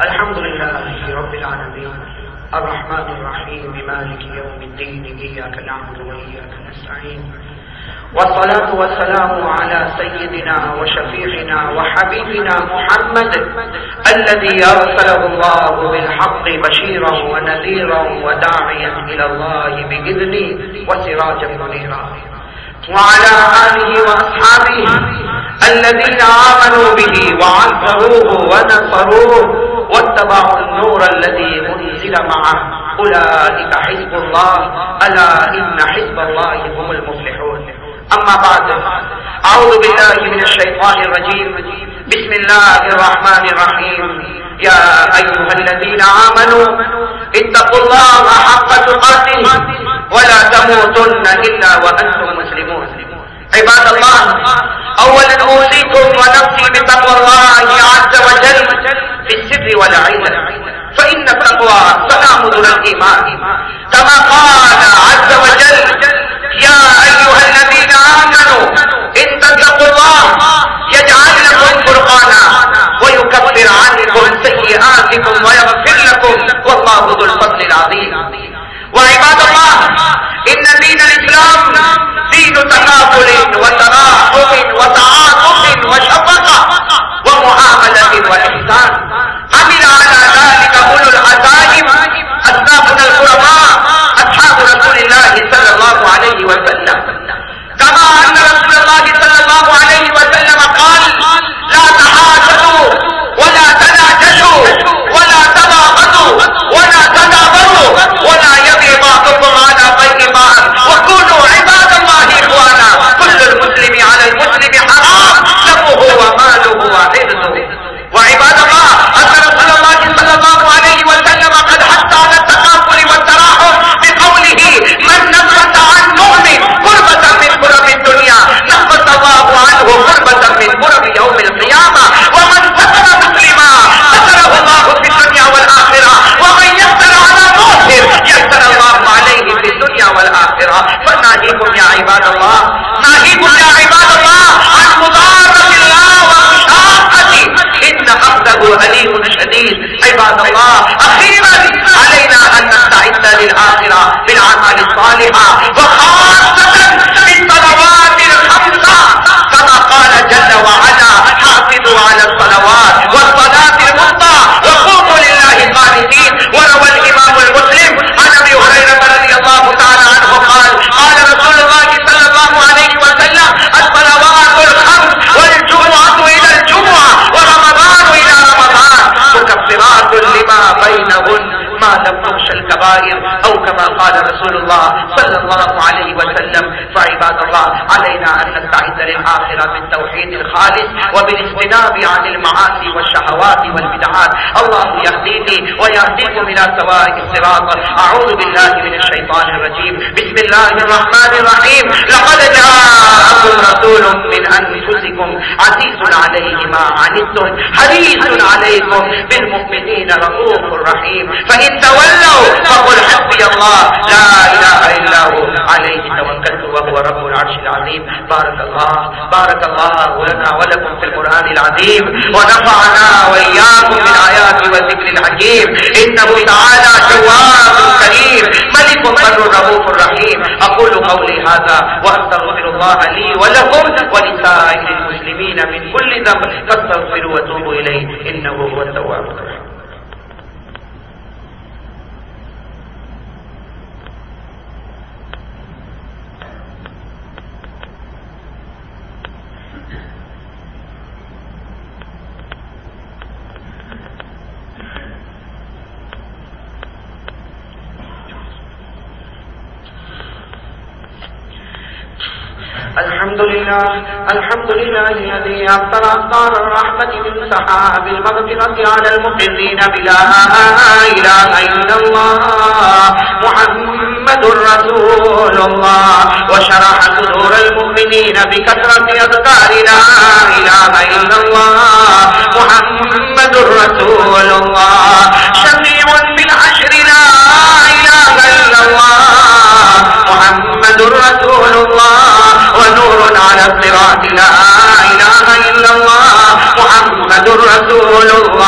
C: الحمد لله رب العالمين الرحمن الرحيم مالك يوم الدين إياك نعبد وإياك نستعين والصلاة والسلام على سيدنا وشفيعنا وحبيبنا محمد الذي أرسله الله بالحق بشيرا ونذيرا وداعيا إلى الله بإذنه وسراجا منيرا وعلى آله وأصحابه الذين آمنوا به وعزروه ونصروه واتبعوا النور الذي أنزل معه أولئك حزب الله ألا إن حزب الله هم المفلحون أما بعد أعوذ بالله من الشيطان الرجيم بسم الله الرحمن الرحيم يا أيها الذين آمنوا اتقوا الله حق تقاته ولا تموتن إلا وأنتم مسلمون عباد الله أولا أوصيكم ونفسي بتقوى الله عز وجل في السر والعلن فإن التقوى سلام ذر الإيمان كما قال عز وجل يا أيها الذين آمنوا إن تتقوا الله يجعل لكم فرقانا ويكفر عنكم سيئاتكم ويغفر لكم والله ذو الفضل العظيم وعباد الله إن دين الإسلام دين تكافل وتراحم وتعاطف وشفقة ومعاملة وإحسان عمل على ذلك أولو العزائم أسلافنا الكرماء أصحاب رسول الله صلى الله عليه وسلم كما أن رسول الله صلى الله عليه وسلم قال لا تحاسدوا ولا تناجشوا ولا تباغضوا ولا تدابروا ولا يبغي بعضكم على بيع بعض وكونوا عباد الله إخوانا كل المسلم على المسلم حرام دمه وماله وعرضه وعباد الله أن رسول الله صلى الله عليه وسلم قد حث على التكافل والتراحم بقوله من نفس عن مؤمن قربة من قرب الدنيا نفس الله عنه قربة من قرب يوم القيامة ومن ستر مسلما ستره الله في الدنيا والآخرة ومن يسر على مؤثر يسر الله عليه في الدنيا والآخرة فناهيكم يا عباد الله ناهيكم يا عباد الله عن مضارة الله ومشاقته إن أخذه أليم شديد عباد الله أخيرا علينا أن نستعد للآخرة بالأعمال الصالحة وخاصة بالصلوات الخمسة كما قال جل وعلا حافظوا على الصلوات والصلاة الوسطى وقوموا لله قانتين وروى الإمام المسلم عن أبي هريرة رضي الله تعالى عنه قال قال رسول الله صلى الله عليه وسلم الصلوات الخمس والجمعة إلى الجمعة ورمضان إلى رمضان مكفرات لما بينهن ما لم تخش الكبائر أو كما قال رسول الله صلى الله عليه وسلم فعباد الله علينا أن نستعد للآخرة بالتوحيد الخالص وبالاجتناب عن المعاصي والشهوات والبدعات الله يهديني ويهديكم إلى سواء الصراط أعوذ بالله من الشيطان الرجيم بسم الله الرحمن الرحيم لقد جاءكم رسول من أنفسكم عزيز عليه ما عنتم حريص عليكم بالمؤمنين رؤوف رحيم فإن تولوا فقل حسبي الله لا إله إلا هو عليه توكلت وهو رب العرش العظيم بارك الله لنا ولكم في القرآن العظيم ونفعنا وإياكم بالآيات والذكر الحكيم إنه تعالى جواد كريم ملك بر رؤوف رحيم أقول قولي هذا وأستغفر الله لي ولكم ولسائر المسلمين من كل ذنب فاستغفروا وتوبوا إليه إنه هو التواب الرحيم الحمد لله الذي أبطل أقطار الرحمة من سحاب المغفرة على المقرين بلا إله إلا الله محمد رسول الله وشرح صدور المؤمنين بكثرة أذكار لا إله إلا الله محمد رسول الله شفيع في الحشر لا إله إلا الله محمد رسول الله ونور على الصراط لا إله إلا الله محمد رسول الله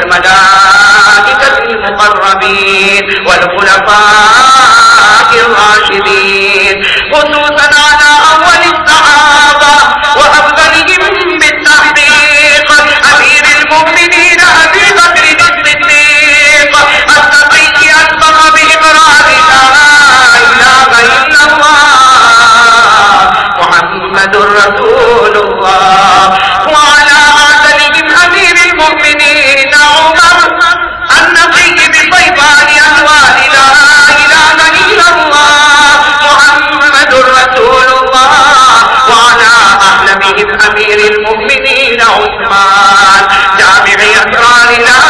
C: والملائكة المقربين والخلفاء الراشدين، خصوصا على أول الصحابة وأفضلهم بالتحقيق أمير المؤمنين أبي بكر الصديق التقي أسبق بإقرار لا إله إلا الله محمد رسول الله، وعلى آخرهم أمير المؤمنين عمر النقي بصيفان أنوار لا إله إلا الله محمد رسول الله، وعلى أحلمهم أمير المؤمنين عثمان جامع أسرار لا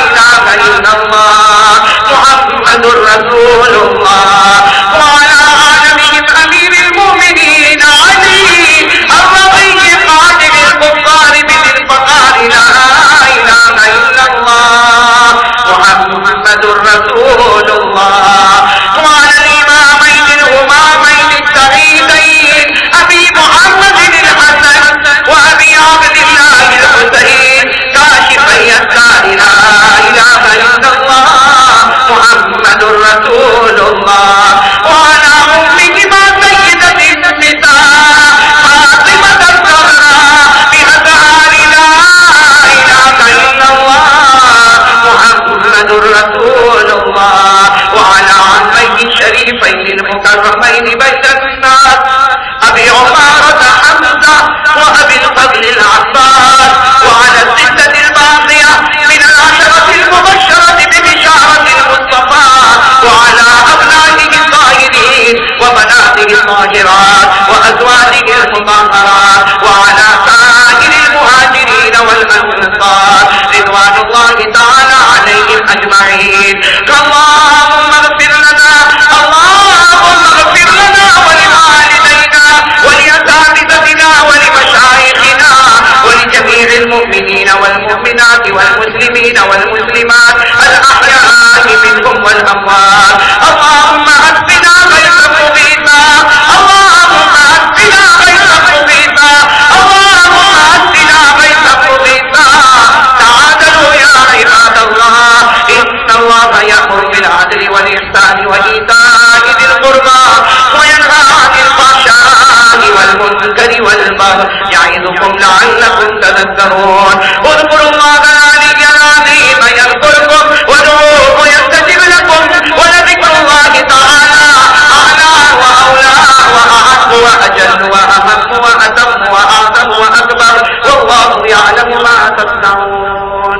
C: إله إلا الله محمد رسول الله، وعلى أحلمهم أمير المؤمنين علي الرضي قادم الكفار بذي الفقار لا إله إلا الله محمد رسول الله، وعلى الإمامين الهمامين السعيدين أبي محمد الحسن وأبي عبد الله الحسين كاشفي السار لا إله إلا الله محمد رسول الله، وعلى أمهما سيدة النساء فاطمة الزهراء بأزهار لا إله إلا الله محمد رسول الله، وعلى عميه الشريفين المكرمين بين الناس أبي عمارة حمزة وأبي الفضل العباس، وعلى الستة الباقية من العشرة المبشرة ببشارة المصطفى، وعلى أبنائه الطاهرين وبناته الطاهرات وأزواجه المطهرات، وعلى سائر المهاجرين والأنصار رضوان الله تعالى عليهم أجمعين. اللهم اغفر لنا، اللهم اغفر لنا ولوالدينا ولأساتذتنا ولمشايخنا ولجميع المؤمنين والمؤمنات والمسلمين والمسلمات الأحياء منهم والأموات. اللهم أسقنا غيثا مغيثا، اللهم أسقنا غيثا مغيثا، اللهم أسقنا غيثا مغيثا. تعالوا يا عباد الله، إن الله يأمر بالعدل والإحسان وإيتاء ذي القربى وينهى عن الفحشاء والمنكر والبغي يعظكم لعلكم تذكرون. اذكروا الله العلي العظيم يذكركم وادعوه يستجب لكم، ولذكر الله تعالى أعلى وأولى وأعز وأجل وأهم وأتم وأعظم وأكبر، والله يعلم ما تصنعون.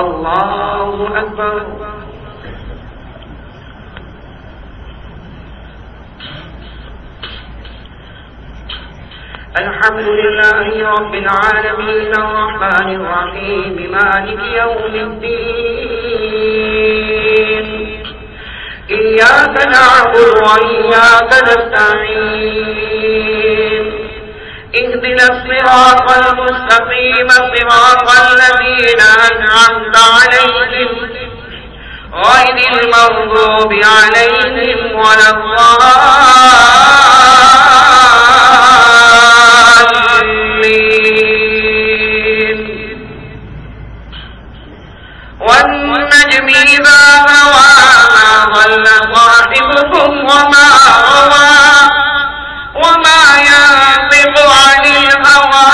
C: الله أكبر. الحمد لله رب العالمين الرحمن الرحيم مالك يوم الدين، إياك نعبد وإياك نستعين، اهدنا الصراط المستقيم صراط الذين أنعمت عليهم غير المغضوب عليهم ولا الضالين. والنجم إذا هوى ما ضل صاحبكم وما غوى وما ينطق عن الهوى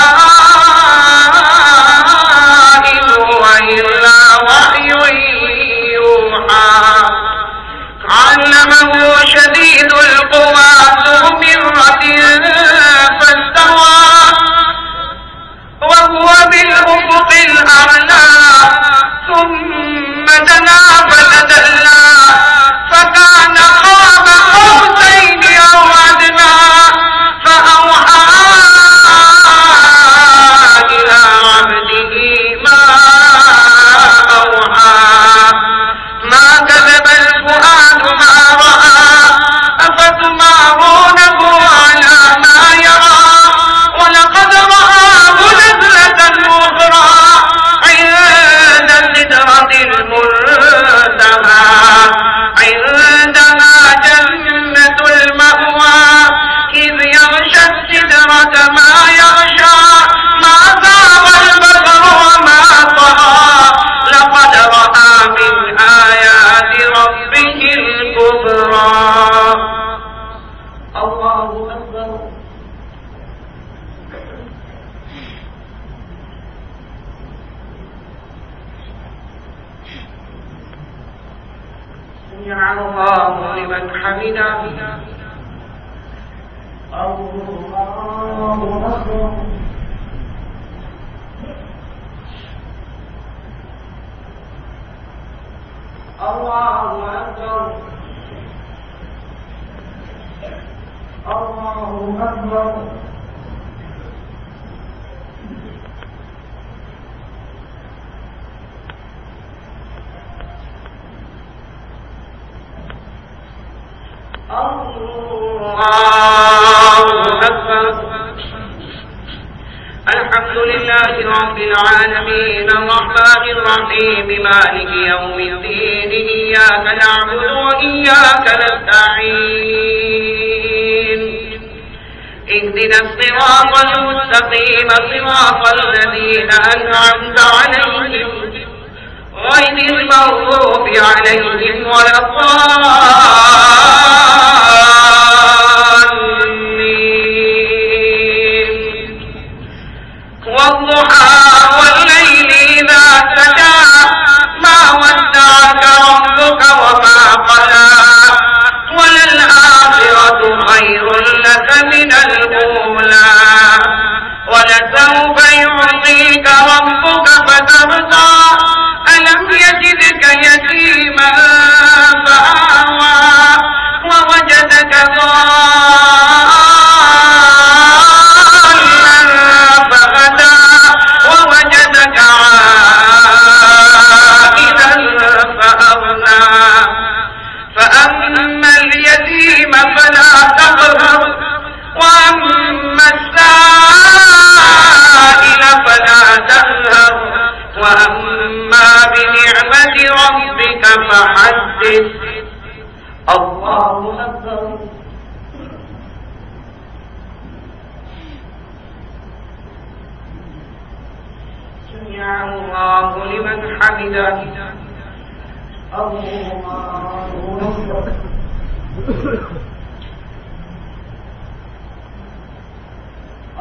C: إن هو إلا وحي يوحى. علمه شديد القوى سمع الله لمن حمده الله أكبر الله أكبر الله أكبر الحمد لله رب العالمين الرحمن الرحيم مالك يوم الدين إياك نعبد وإياك نستعين اهدنا الصراط المستقيم صراط الذين أنعمت عليهم غير المغضوب عليهم ولا الضالين والضحى والليل إذا سجى ما ودعك ربك وما قلى وللآخرة خير لك من الأولى ولسوف يعطيك ربك فترضى ألم يجدك يتيما فآوى ووجدك ضالا فهدى ووجدك عائلا فأغنى فأما اليتيم فلا تقهر وأما السائل فلا تنهر وأما بنعمة ربك فحدث الله أكبر سمع الله لمن حمده الله أكبر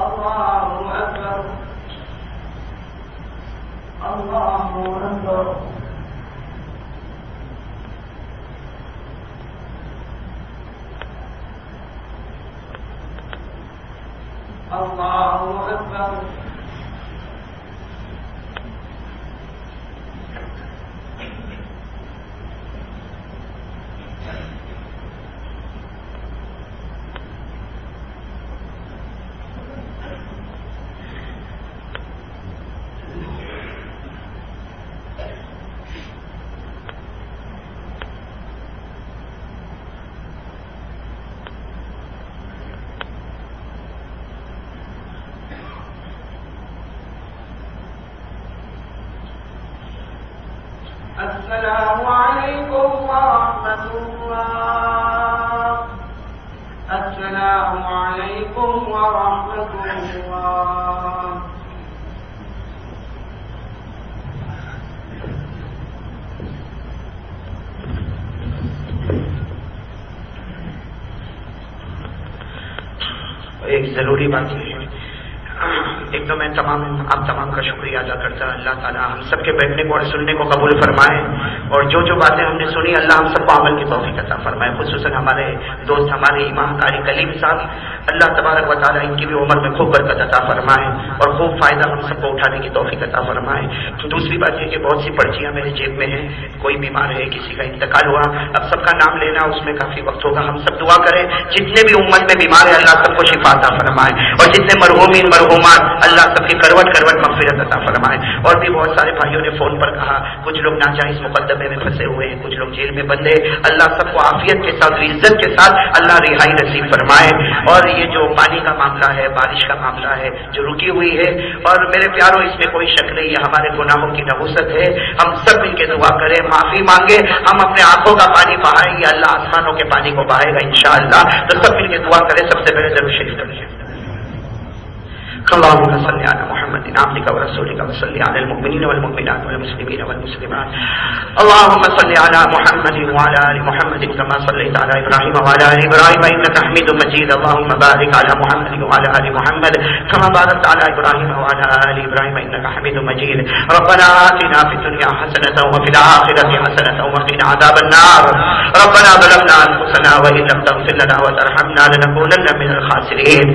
C: الله أكبر الله أكبر الله أكبر السلام عليكم ورحمة الله السلام عليكم ورحمة الله ایک ضروری بات ہے ایک تو میں آپ تمام کا شکریہ ادا کرتا ہوں. اللہ تعالیٰ ہم سب کے بیٹھنے کو اور سننے کو قبول فرمائے اور جو باتیں ہم نے سنی اللہ ہم سب کو عمل کی توفیق عطا فرمائے. خصوصاً ہمارے دوست ہمارے امام قاری کلیم صاحب اللہ تبارک و تعالیٰ ان کی بھی عمر میں خوب برکت عطا فرمائے اور خوب فائدہ ہم سب کو اٹھانے کی توفیق عطا فرمائے. دوسری بات یہ کہ بہت سی پرچیاں میرے جیب میں ہیں, کوئی بیمار ہے, کسی کا انتقال ہوا, اب سب کا نام لینا اس میں کافی وقت ہوگا. ہم سب دعا کریں جتنے بھی امت میں بیمار ہیں اللہ سب کو شفا عطا فرمائے اور جتنے مرحومین مرحومات اللہ سب کی کروٹ مغفرت عطا فرمائے. اور بھی بہت سارے بھائیوں نے فون پر کہا کچھ لوگ ناجائز مقدمے میں پھنسے ہوئے ہیں, کچھ لوگ جیل میں بندے, اللہ سب کو عافیت کے ساتھ عزت کے ساتھ اللہ رہائی نصیب فرمائے. اور یہ جو پانی کا معاملہ ہے, بارش کا معاملہ ہے جو رکی ہوئی ہے, اور میرے پیاروں اس میں کوئی شک نہیں, یہ ہمارے گناہوں کی نحوست ہے. ہم سب مل کے دعا کریں, معافی مانگے, ہم اپنے آنکھوں کا پانی بہائیں گے, اللہ آسمانوں کے پانی کو بہائے گا انشاءاللہ. تو سب مل کے دعا کریں. سب سے پہلے ضرور شریف کریں. اللهم صل على محمد عبدك ورسولك وصل على المؤمنين والمؤمنات والمسلمين والمسلمات. اللهم صل على محمد وعلى ال محمد كما صليت على ابراهيم وعلى ال ابراهيم انك حميد مجيد. اللهم بارك على محمد وعلى ال محمد كما باركت على ابراهيم وعلى ال ابراهيم انك حميد مجيد. ربنا آتنا في الدنيا حسنة وفي الآخرة حسنة وقنا عذاب النار. ربنا ظلمنا انفسنا وان لم تغفر لنا وترحمنا لنكونن من الخاسرين.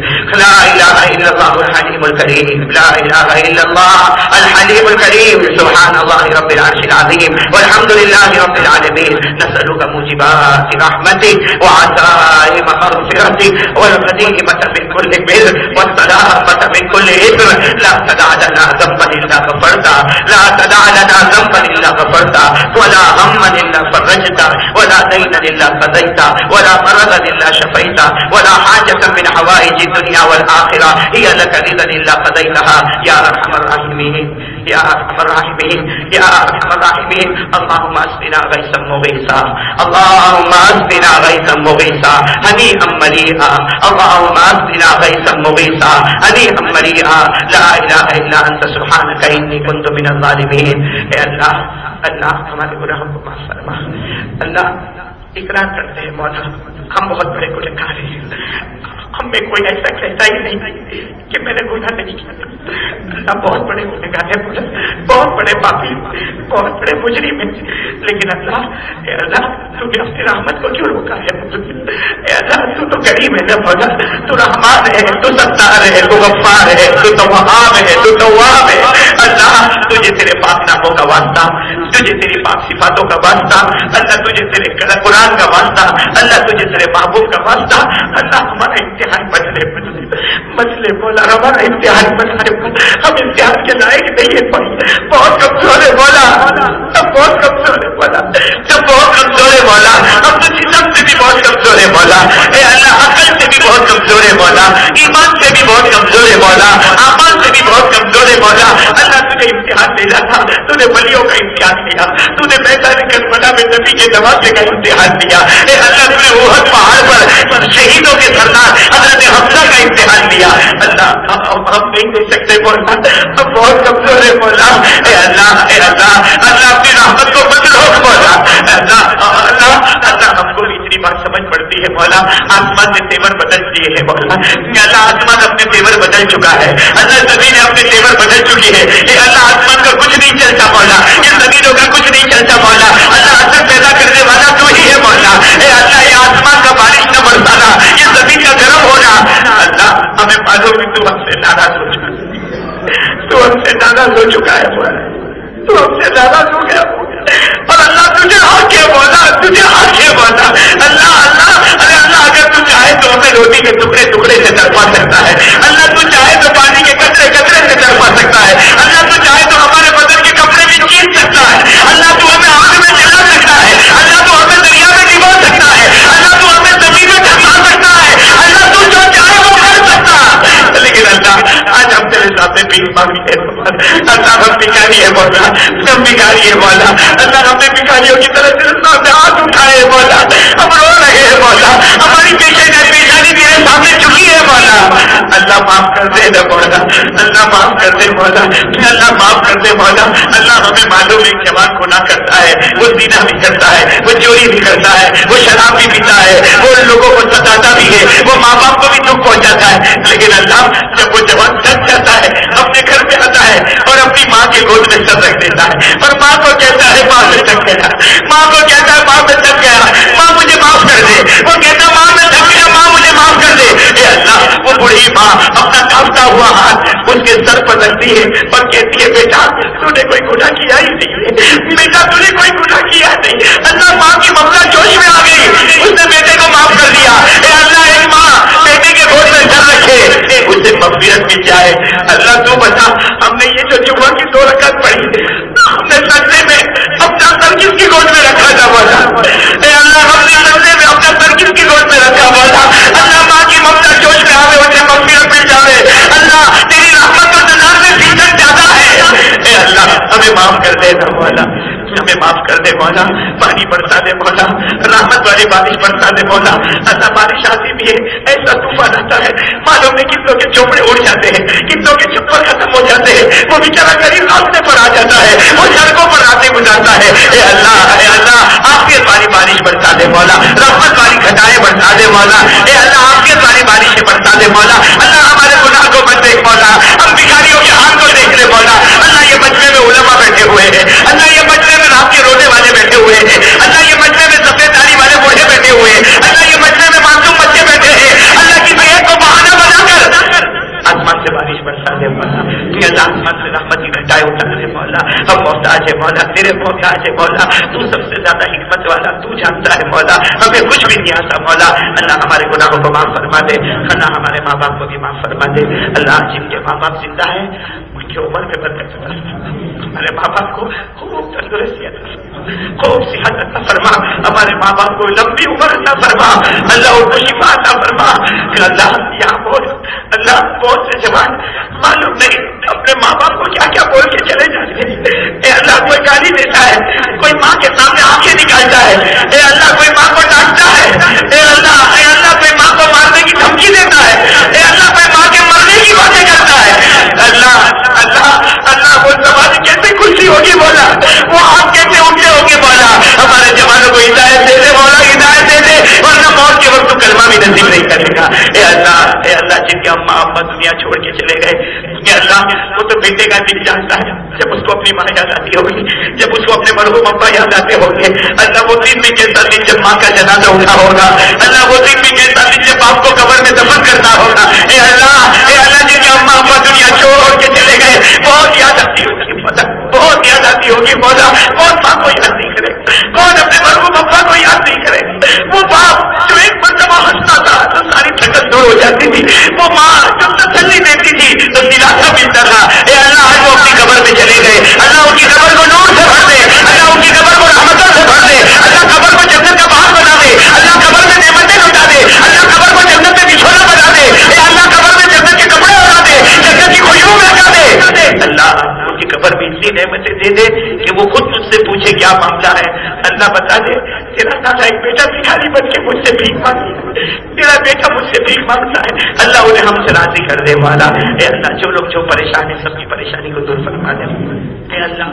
C: لا اله الا الله الحليم الكريم، لا اله الا الله الحليم الكريم. سبحان الله رب العرش العظيم والحمد لله رب العالمين. نسألك موجبات رحمتك وعزائم مغفرتك والغنيمة من كل بر والسلامة من كل إثم. لا تدع لنا ذنبا إلا غفرته، لا تدع لنا ذنبا إلا غفرته، ولا هما إلا فرجته، ولا دينا إلا قضيته، ولا مرضا إلا شفيته، ولا حاجة من حوائج الدنيا والآخرة هي لك رضا إلا قضيتها يا أرحم الراحمين، يا أرحم الراحمين، يا أرحم الراحمين. اللهم اسقنا غيثا مغيثا، اللهم اسقنا غيثا مغيثا هنيئا مريئا، اللهم اسقنا غيثا مغيثا هنيئا مريئا. لا اله الا انت سبحانك انی كنت من الظالمین. اے اللہ، اللہ ہمارے گناہوں کو معاف فرما. اللہ اقرار کرتے ہیں مولا ہم بہت بڑے گنہگار ہیں، ہم میں کوئی ایسا کہتا ہی نہیں کہ میں نے گناہ نہیں کیا. اللہ بہت بڑے گنہگار ہیں، بہت بڑے پاپی، بہت بڑے مجرم ہیں. لیکن اللہ، اے اللہ تو نے اپنی رحمت کو کیوں روکا ہے؟ اے اللہ تو کریم ہے نا مولا، تو رحمان ہے، تو ستار ہے، تو غفار ہے، تو تواب ہے، تو تواب ہے. اللہ تجھے تیرے پاک ناموں کا واسطہ، تجھے تیری پاک صفاتوں کا واسطہ، اللہ تجھے تیرے قرآن کا واسطہ، اللہ تجھے تیرے محبوب کا واسطہ. اللہ ہمارا امتحان بدلے مولا، ہمارا امتحان بدلے. ہم امتحان کے لائق نہیں ہے، بہت کمزور ہے مولا، ہم بہت کمزور ہے مولا، ہم بہت کمزور ہے مولا، ہم تو جسم سے بھی بہت کمزور ہے مولا. اے اللہ عقل سے بھی بہت کمزور ہے مولا، ایمان سے بھی بہت کمزور ہے مولا، اعمال سے بھی بہت کمزور ہے مولا. اللہ تجھے امتحان لینا تھا، تو نے ولیوں کا امتحان لیا، تو نے میدان کربلا میں نبی کے نوازے کا امتحان لیا. اے اللہ تو نے احد پہاڑ پر شہیدوں کے سردار حضرت حمزہ کا امتحان لیا. اللہ ہم نہیں دے سکتے مولا، ہم بہت کمزور ہے مولا. اے اللہ، اے اللہ، اللہ اپنی رحمت کو بدلو مولا. اللہ اللہ اللہ ہم کو اتنی بات سمجھ پڑتی ہے مولا، آسمان نے تیور بدل دیے ہیں مولا. اللہ آسمان اپنے تیور بدل چکا ہے، اللہ زمین اپنے تیور بدل چکی ہے. اے اللہ آسمان کا کچھ نہیں چلتا مولا، یہ زمینوں کا کچھ نہیں چلتا مولا. اللہ اثر پیدا کرنے والا تو ہی ہے مولا. اے اللہ یہ آسمان کا بارش نہ برسانا، یہ زمین کا گرم ہونا. اللہ ہمیں معلوم ہے تو ہم سے ناراض ہو چکا ہے، تو ہم سے ناراض ہو چکا ہے مولا، تو ہم سے ناراض ہو گیا. اور اللہ تجھے حق ہے مولا، تجھے حق ہے مولا. اللہ اللہ ارے اللہ اگر تو چاہے تو ہمیں روٹی کے ٹکڑے ٹکڑے سے تڑپا سکتا ہے. اللہ تو چاہے تو پانی کے قطرے قطرے سے تڑپا سکتا ہے. اللہ تو چاہے تو ہمارے بدن کے کپڑے بھی چین سکتا ہے. اللہ تو ہمیں آگ میں جلا سکتا ہے. اللہ تو ہمیں دریا میں ڈبو سکتا ہے. اللہ تو ہمیں زمین میں دھسا سکتا ہے. اللہ تو جو چاہے وہ کر سکتا ہے. لیکن اللہ آج ہم تیرے سامنے بھیک مانگی ہے اللہ، ہم بھکاری ہے مولا، ہم بھکاری ہے مولا. اللہ ہم نے بھکاریوں کی طرح تیرے سامنے ہاتھ اٹھائے ہیں مولا، ہم رو رہے ہیں مولا، ہماری پیشانی تیرے سامنے جھکی ہے مولا. اللہ معاف کر دے نا مولا، اللہ معاف کر دے مولا، اللہ معاف کر دے مولا. اللہ ہمیں معلوم ہے جوان گناہ کرتا ہے، وہ زنا بھی کرتا ہے، وہ چوری بھی کرتا ہے، وہ شراب بھی پیتا ہے، وہ لوگوں کو ستاتا بھی ہے، وہ ماں باپ کو بھی دکھ پہنچاتا ہے. لیکن اللہ جب وہ جوان تھک جاتا ہے اپنے گھر میں آتا ہے اور اپنی ماں کے گود میں سر رکھ دیتا ہے اور ماں کو کہتا ہے ماں میں تھک گیا، ماں کو کہتا ہے ماں میں تھک گیا، ماں مجھے معاف کر دے. وہ کہتا ہے ماں میں تھک گیا، ماں مجھے معاف کر دے. اے اللہ وہ بوڑھی ماں اپنا کانپتا ہوا ہاتھ اس کے سر پر رکھتی ہے اور کہتی ہے بیٹا تو نے کوئی گناہ کیا ہی نہیں، بیٹا تو نے کوئی گناہ کیا نہیں. اللہ ماں کی ممتا جوش میں آ گئی، اس نے بیٹے کو معاف کر دیا. اے اللہ ایک ماں بیٹے کے گود میں سر رکھے اسے مغفرت مل جائے. اللہ تو بتا ہم نے یہ جو جمعہ کی 2 رکعت پڑھی ہم نے سجدے میں اپنا سر کس کی گود میں رکھا تھا مولا. اے اللہ ہم نے سجدے میں اپنا سر کس کی گود میں رکھا مولا. اللہ ماں کی ممتا جوش میں آوے اسے مغفرت مل جائے. اللہ تیری رحمت و نظر میں فیصد زیادہ ہے. اے اللہ ہمیں معاف کر دے نا مولا، ہمیں معاف کر دے مولا. پانی برسا دے مولا، رحمت والی بارش برسا دے مولا. اللہ بارش آتی بھی ہے ایسا طوفان آتا ہے معلوم نہیں کتنوں کے چوپڑے اڑ جاتے ہیں، کتنوں برسا دے مولا. اللہ ہمارے گناہ کو مت دیکھ مولا, ہم بھکاریوں کے حال کو دیکھ لے مولا. اللہ یہ مجمع میں علماء بیٹھے ہوئے ہیں, اللہ یہ مجمع میں رات کے رونے والے بیٹھے ہوئے ہیں, اللہ یہ مجمع میں سفید داڑھی والے بوڑھے بیٹھے ہوئے ہیں, اللہ یہ مجمع میں معصوم بچے بیٹھے ہیں. اللہ کی بیعت کو بہانہ بنا کر آسمان سے بارش برسا دے مولا. کہ اللہ آسمان سے رحمت کی گھٹائیں اتار دے مولا. ہم محتاج ہے مولا, تیرے محتاج ہے مولا. تو سب سے زیادہ حکمت والا, تو جانتا ہے مولا. ہمیں کچھ بھی نہیں آتا مولا. اللہ ہمارے گناہوں کو معاف فرما دے. اللہ ہمارے ماں باپ کو بھی معاف فرما دے. اللہ جن کے ماں باپ زندہ ہیں ان کی عمر میں برکت عطا فرما. ہمارے ماں باپ کو خوب تندرستی عطا فرما, خوب صحت عطا فرما. ہمارے ماں باپ کو لمبی عمر عطا فرما. اللہ ان کو شفا عطا فرما. اللہ یہاں بول, اللہ بہت سے جوان معلوم نہیں اپنے ماں باپ کو کیا کیا بول کے چلے جاتے ہیں. اے اللہ کوئی گالی دیتا ہے, کوئی ماں کے سامنے آنکھیں نکالتا ہے. اے اللہ کوئی ماں کو ڈانٹتا ہے. اے اللہ کوئی ماں کو مارنے کی دھمکی دیتا ہے. اے اللہ کوئی ماں کے مرنے کی باتیں کرتا ہے. اللہ وہ زبان کیسے کھلتی ہوگی مولا, وہ آپ کیسے اٹھتے ہوگی مولا. ہمارے جوانوں کو ہدایت دے دے مولا, ہدایت دے دے, ورنہ موت کے وقت کلمہ بھی نصیب نہیں کرے گا. اے اللہ جن کے اماں ابا دنیا چھوڑ کے چلے گئے, اے اللہ وہ تو بیٹے کا دل جانتا ہے. جب اس کو اپنی ماں یاد آتی ہوگی, جب اس کو اپنے مرحوم ابا یاد آتے ہوں گے, اللہ وہ دن بھی کیسا دن جب ماں کا جنازہ اٹھا ہوگا. اللہ وہ دن بھی کیسا دن جب باپ کو قبر میں دفن کرتا ہوگا. اے اللہ جن کے اماں ابا دنیا چھوڑ کے چلے گئے, بہت یاد آتی ہوگی مولا, بہت یاد آتی ہوگی مولا. کون ماں کو یاد نہیں کرے, کون اپنے مرحوم ابا کو یاد نہیں کرے. وہ باپ جو ایک مرتبہ ہنستا تھا تو ساری تھکن دور ہو جاتی تھی, وہ ماں جو تسلی دیتی تھی تو دلاسا ملتا تھا. اے اللہ آج وہ اپنی قبر میں چلے گئے, اللہ ان کی قبر کو نور سے بھر دے, اللہ ان کی قبر کو رحمتوں سے بھر دے, اللہ قبر کو جنت کا باغ بنا دے, اللہ قبر میں نعمتیں لٹا دے, اللہ قبر کو جنت میں بچھونا بنا دے, اے اللہ قبر میں جنت کے کپڑے اڑا دے, جنت کی خوشبو لگا دے. اللہ ان کی قبر میں اتنی نعمتیں دے دے کہ وہ خود مجھ سے پوچھے کیا معاملہ ہے. اللہ بتا دے تیرا سارا ایک بیٹا بھکاری بن کے مجھ سے بھیک مانگتا ہے, تیرا بیٹا مجھ سے بھیک مانگتا ہے. اللہ انہیں ہم سے راضی کر دے والا. اے اللہ جو لوگ جو پریشان ہیں سب کی پریشانی کو دور فرما دے. اے اللہ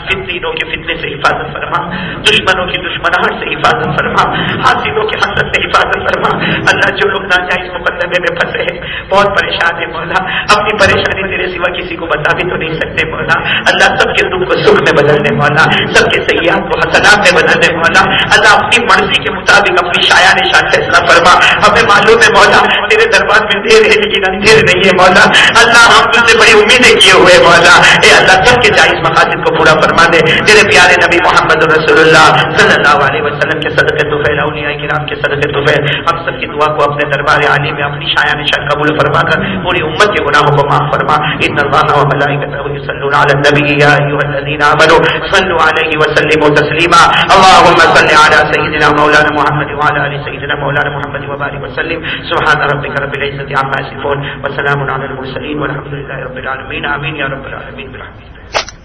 C: فتنوں کے فتنے سے حفاظت فرما, دشمنوں کی دشمناہٹ سے حفاظت فرما, حاسدوں کے حسد سے حفاظت فرما. اللہ جو لوگ ناجائز مقدمے میں پھنسے ہیں, بہت پریشان ہے مولا, اپنی پریشانی تیرے سوا کسی کو بتا بھی تو نہیں سکتے مولا. اللہ سب کے دکھ کو سکھ میں بدل دے مولا, سب کے سیئات کو حسنات میں بدل دے مولا. اللہ اپنی مرضی کے مطابق اپنی شایان شان فیصلہ فرما. ہمیں معلوم ہے مولا تیرے دربار میں دیر ہے لیکن اندھیر نہیں ہے مولا. اللہ ہم تجھ سے بڑی امیدیں کیے ہوئے مولا. اے اللہ سب کے جائز مقاصد کو پورا فرما دے. تیرے پیارے نبی محمد رسول اللہ صلی اللہ علیہ وسلم کے صدقے طفیل, اولیاء کرام کے صدقے طفیل, ہم سب کی دعا کو اپنے دربار عالی میں اپنی شایان شان قبول فرما کر پوری امت کے گناہوں کو معاف فرما. ان اللہ و ملائکتہ یصلون علی النبی یا ایھا الذین آمنوا صلوا علیہ وسلموا تسلیما. اللهم صل علی سیدنا مولانا محمد وعلى ال سیدنا مولانا محمد وبارک وسلم. سبحان ربک رب العزة عما یصفون وسلام علی المرسلین والحمد للہ رب العالمین. آمین یا رب العالمین برحمتک.